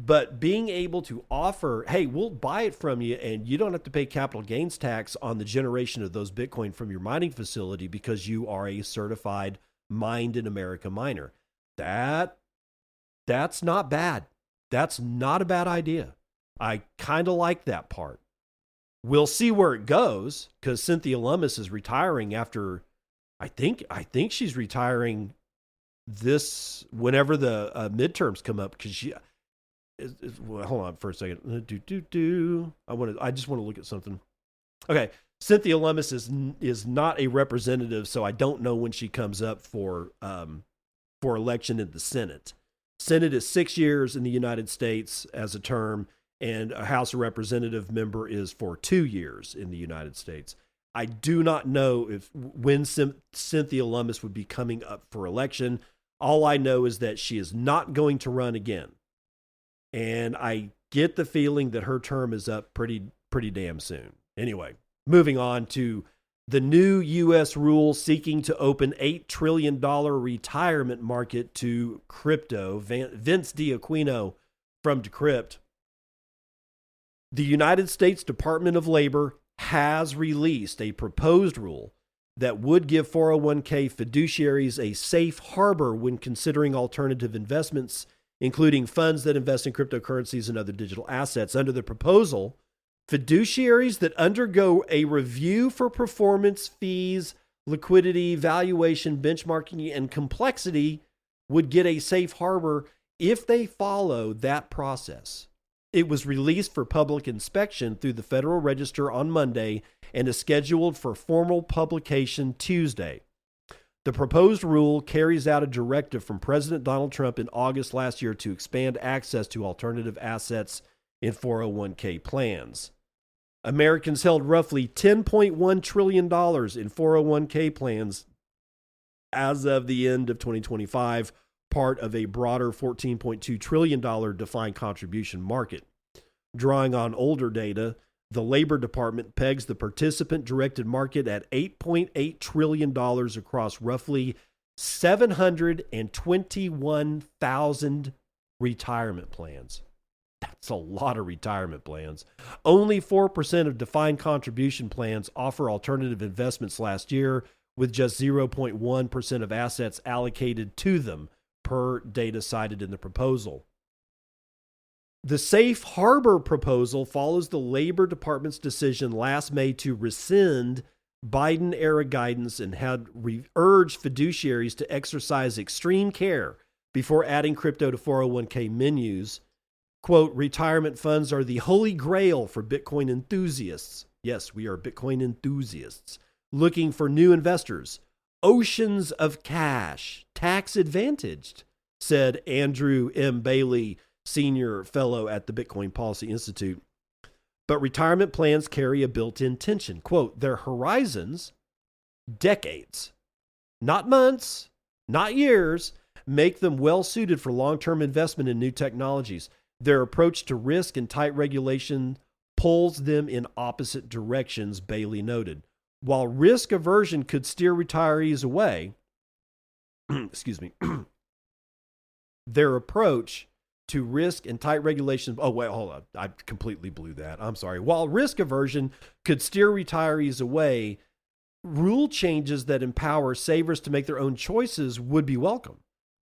But being able to offer, hey, we'll buy it from you and you don't have to pay capital gains tax on the generation of those Bitcoin from your mining facility because you are a certified mined in America miner. That's not bad. That's not a bad idea. I kind of like that part. We'll see where it goes because Cynthia Lummis is retiring after, I think she's retiring this whenever the midterms come up because she. Well, hold on for a second. I just want to look at something. Okay, Cynthia Lummis is not a representative, so I don't know when she comes up for election in the Senate. Senate is 6 years in the United States as a term, and a House of Representative member is for 2 years in the United States. I do not know when Cynthia Lummis would be coming up for election. All I know is that she is not going to run again. And I get the feeling that her term is up pretty damn soon. Anyway, moving on to the new U.S. rule seeking to open $8 trillion retirement market to crypto. Vince D'Aquino from Decrypt. The United States Department of Labor has released a proposed rule that would give 401k fiduciaries a safe harbor when considering alternative investments, including funds that invest in cryptocurrencies and other digital assets. Under the proposal, fiduciaries that undergo a review for performance fees, liquidity, valuation, benchmarking, and complexity would get a safe harbor if they follow that process. It was released for public inspection through the Federal Register on Monday and is scheduled for formal publication Tuesday. The proposed rule carries out a directive from President Donald Trump in August last year to expand access to alternative assets in 401k plans. Americans held roughly $10.1 trillion in 401k plans as of the end of 2025, part of a broader $14.2 trillion defined contribution market. Drawing on older data, the Labor Department pegs the participant-directed market at $8.8 trillion across roughly 721,000 retirement plans. That's a lot of retirement plans. Only 4% of defined contribution plans offer alternative investments last year, with just 0.1% of assets allocated to them, per data cited in the proposal. The safe harbor proposal follows the Labor Department's decision last May to rescind Biden-era guidance and had urged fiduciaries to exercise extreme care before adding crypto to 401k menus. Quote, retirement funds are the holy grail for Bitcoin enthusiasts. Yes, we are Bitcoin enthusiasts looking for new investors. Oceans of cash, tax advantaged, said Andrew M. Bailey, senior fellow at the Bitcoin Policy Institute. But retirement plans carry a built-in tension. Quote, their horizons, decades, not months, not years, make them well-suited for long-term investment in new technologies. Their approach to risk and tight regulation pulls them in opposite directions, Bailey noted. While risk aversion could steer retirees away, excuse me, their approach to risk and tight regulations. Oh, wait, hold on. I completely blew that. I'm sorry. While risk aversion could steer retirees away, rule changes that empower savers to make their own choices would be welcome.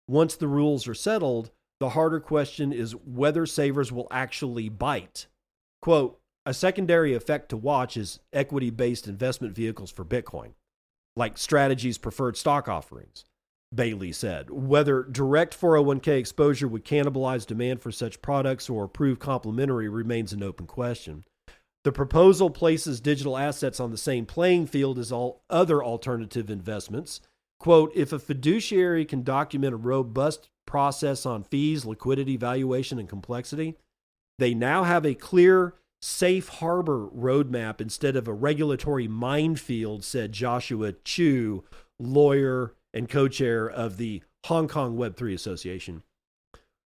Once the rules are settled, the harder question is whether savers will actually bite. Quote, a secondary effect to watch is equity-based investment vehicles for Bitcoin, like Strategy's preferred stock offerings. Bailey said. Whether direct 401k exposure would cannibalize demand for such products or prove complementary remains an open question. The proposal places digital assets on the same playing field as all other alternative investments. Quote, if a fiduciary can document a robust process on fees, liquidity, valuation, and complexity, they now have a clear safe harbor roadmap instead of a regulatory minefield, said Joshua Chu, lawyer and co-chair of the Hong Kong Web3 Association.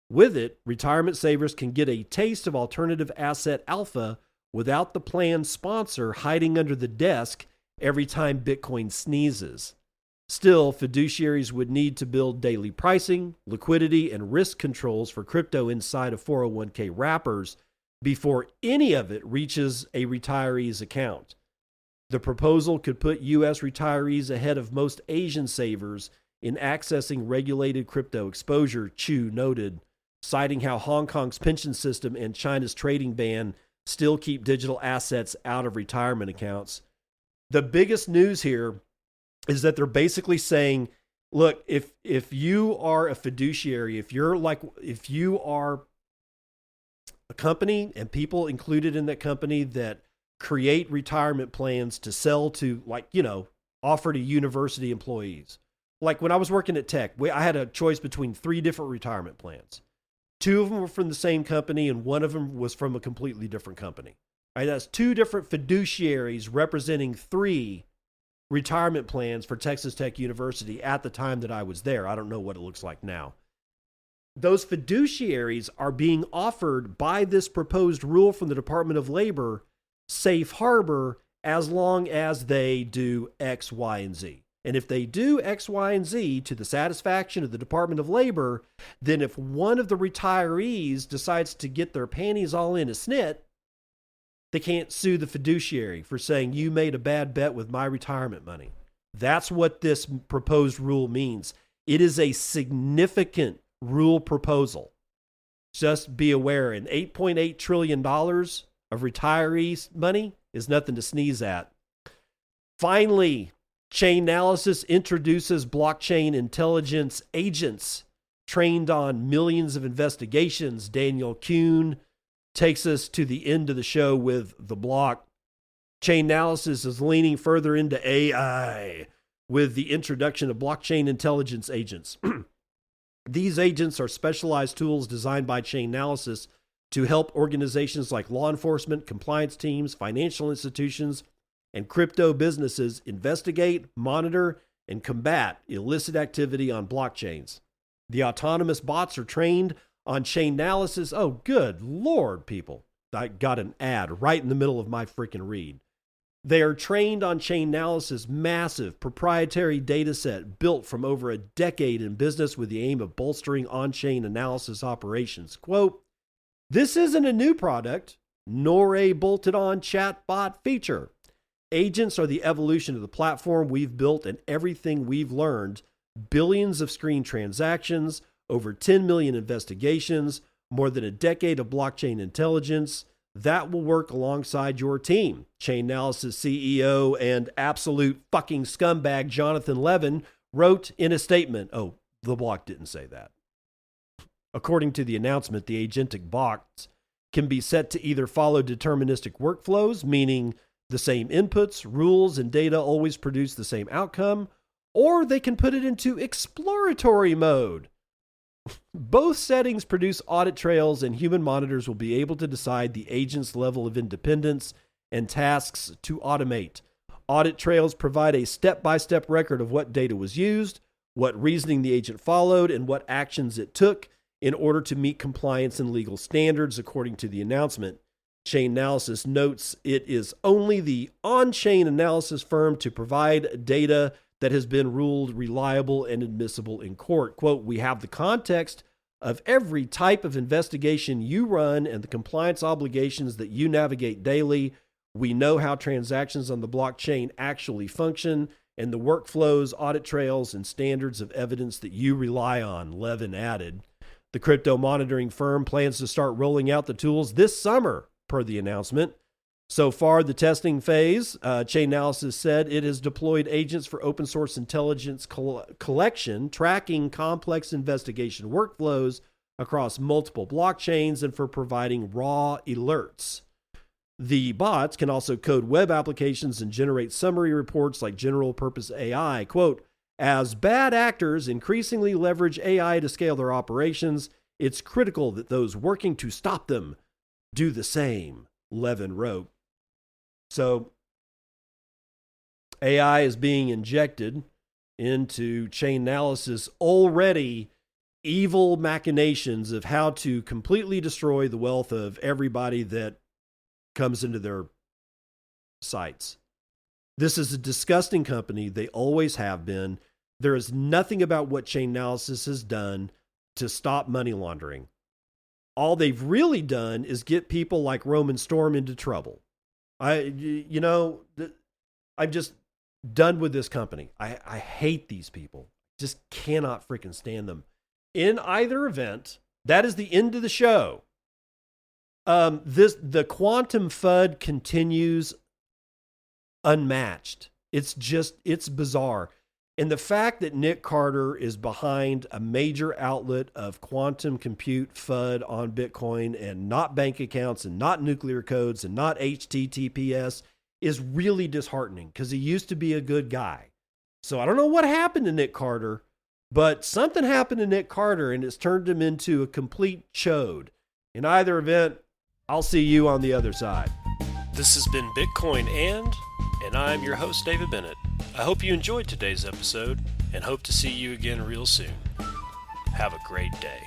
With it, retirement savers can get a taste of alternative asset alpha without the plan sponsor hiding under the desk every time Bitcoin sneezes. Still, fiduciaries would need to build daily pricing, liquidity, and risk controls for crypto inside of 401k wrappers before any of it reaches a retiree's account. The proposal could put U.S. retirees ahead of most Asian savers in accessing regulated crypto exposure, Chu noted, citing how Hong Kong's pension system and China's trading ban still keep digital assets out of retirement accounts. The biggest news here is that they're basically saying, look, if you are a fiduciary, if you are a company and people included in that company that create retirement plans to sell to, offer to university employees. Like when I was working at Tech, I had a choice between 3 different retirement plans. 2 of them were from the same company and 1 of them was from a completely different company. All right, that's 2 different fiduciaries representing 3 retirement plans for Texas Tech University at the time that I was there. I don't know what it looks like now. Those fiduciaries are being offered by this proposed rule from the Department of Labor safe harbor as long as they do X, Y, and Z. And if they do X, Y, and Z to the satisfaction of the Department of Labor, then if one of the retirees decides to get their panties all in a snit, they can't sue the fiduciary for saying you made a bad bet with my retirement money. That's what this proposed rule means. It is a significant rule proposal. Just be aware, and $8.8 trillion of retirees' money is nothing to sneeze at. Finally, Chainalysis introduces blockchain intelligence agents trained on millions of investigations. Daniel Kuhn takes us to the end of the show with the block. Chainalysis is leaning further into AI with the introduction of blockchain intelligence agents. These agents are specialized tools designed by Chainalysis to help organizations like law enforcement, compliance teams, financial institutions, and crypto businesses investigate, monitor, and combat illicit activity on blockchains. The autonomous bots are trained on Chainalysis. Oh, good Lord, people. I got an ad right in the middle of my freaking read. They are trained on Chainalysis' massive proprietary data set built from over a decade in business with the aim of bolstering on-chain analysis operations. Quote, "This isn't a new product, nor a bolted-on chatbot feature. Agents are the evolution of the platform we've built and everything we've learned. Billions of screen transactions, over 10 million investigations, more than a decade of blockchain intelligence. That will work alongside your team," Chainalysis CEO and absolute fucking scumbag Jonathan Levin wrote in a statement. Oh, the block didn't say that. According to the announcement, the agentic bots can be set to either follow deterministic workflows, meaning the same inputs, rules, and data always produce the same outcome, or they can put it into exploratory mode. Both settings produce audit trails, and human monitors will be able to decide the agent's level of independence and tasks to automate. Audit trails provide a step-by-step record of what data was used, what reasoning the agent followed, and what actions it took in order to meet compliance and legal standards, according to the announcement. Chainalysis notes it is only the on-chain analysis firm to provide data that has been ruled reliable and admissible in court. Quote, "We have the context of every type of investigation you run and the compliance obligations that you navigate daily. We know how transactions on the blockchain actually function and the workflows, audit trails, and standards of evidence that you rely on," Levin added. The crypto monitoring firm plans to start rolling out the tools this summer, per the announcement. So far, the testing phase, Chainalysis said it has deployed agents for open source intelligence collection, tracking complex investigation workflows across multiple blockchains, and for providing raw alerts. The bots can also code web applications and generate summary reports like general purpose AI. Quote, "As bad actors increasingly leverage AI to scale their operations, it's critical that those working to stop them do the same," Levin wrote. So AI is being injected into Chainalysis' already evil machinations of how to completely destroy the wealth of everybody that comes into their sites. This is a disgusting company. They always have been. There is nothing about what Chainalysis has done to stop money laundering. All they've really done is get people like Roman Storm into trouble. I'm just done with this company. I hate these people. Just cannot freaking stand them. In either event, that is the end of the show. The quantum FUD continues unmatched. It's bizarre. And the fact that Nick Carter is behind a major outlet of quantum compute FUD on Bitcoin and not bank accounts and not nuclear codes and not HTTPS is really disheartening because he used to be a good guy. So I don't know what happened to Nick Carter, but something happened to Nick Carter and it's turned him into a complete chode. In either event, I'll see you on the other side. This has been Bitcoin and I'm your host, David Bennett. I hope you enjoyed today's episode and hope to see you again real soon. Have a great day.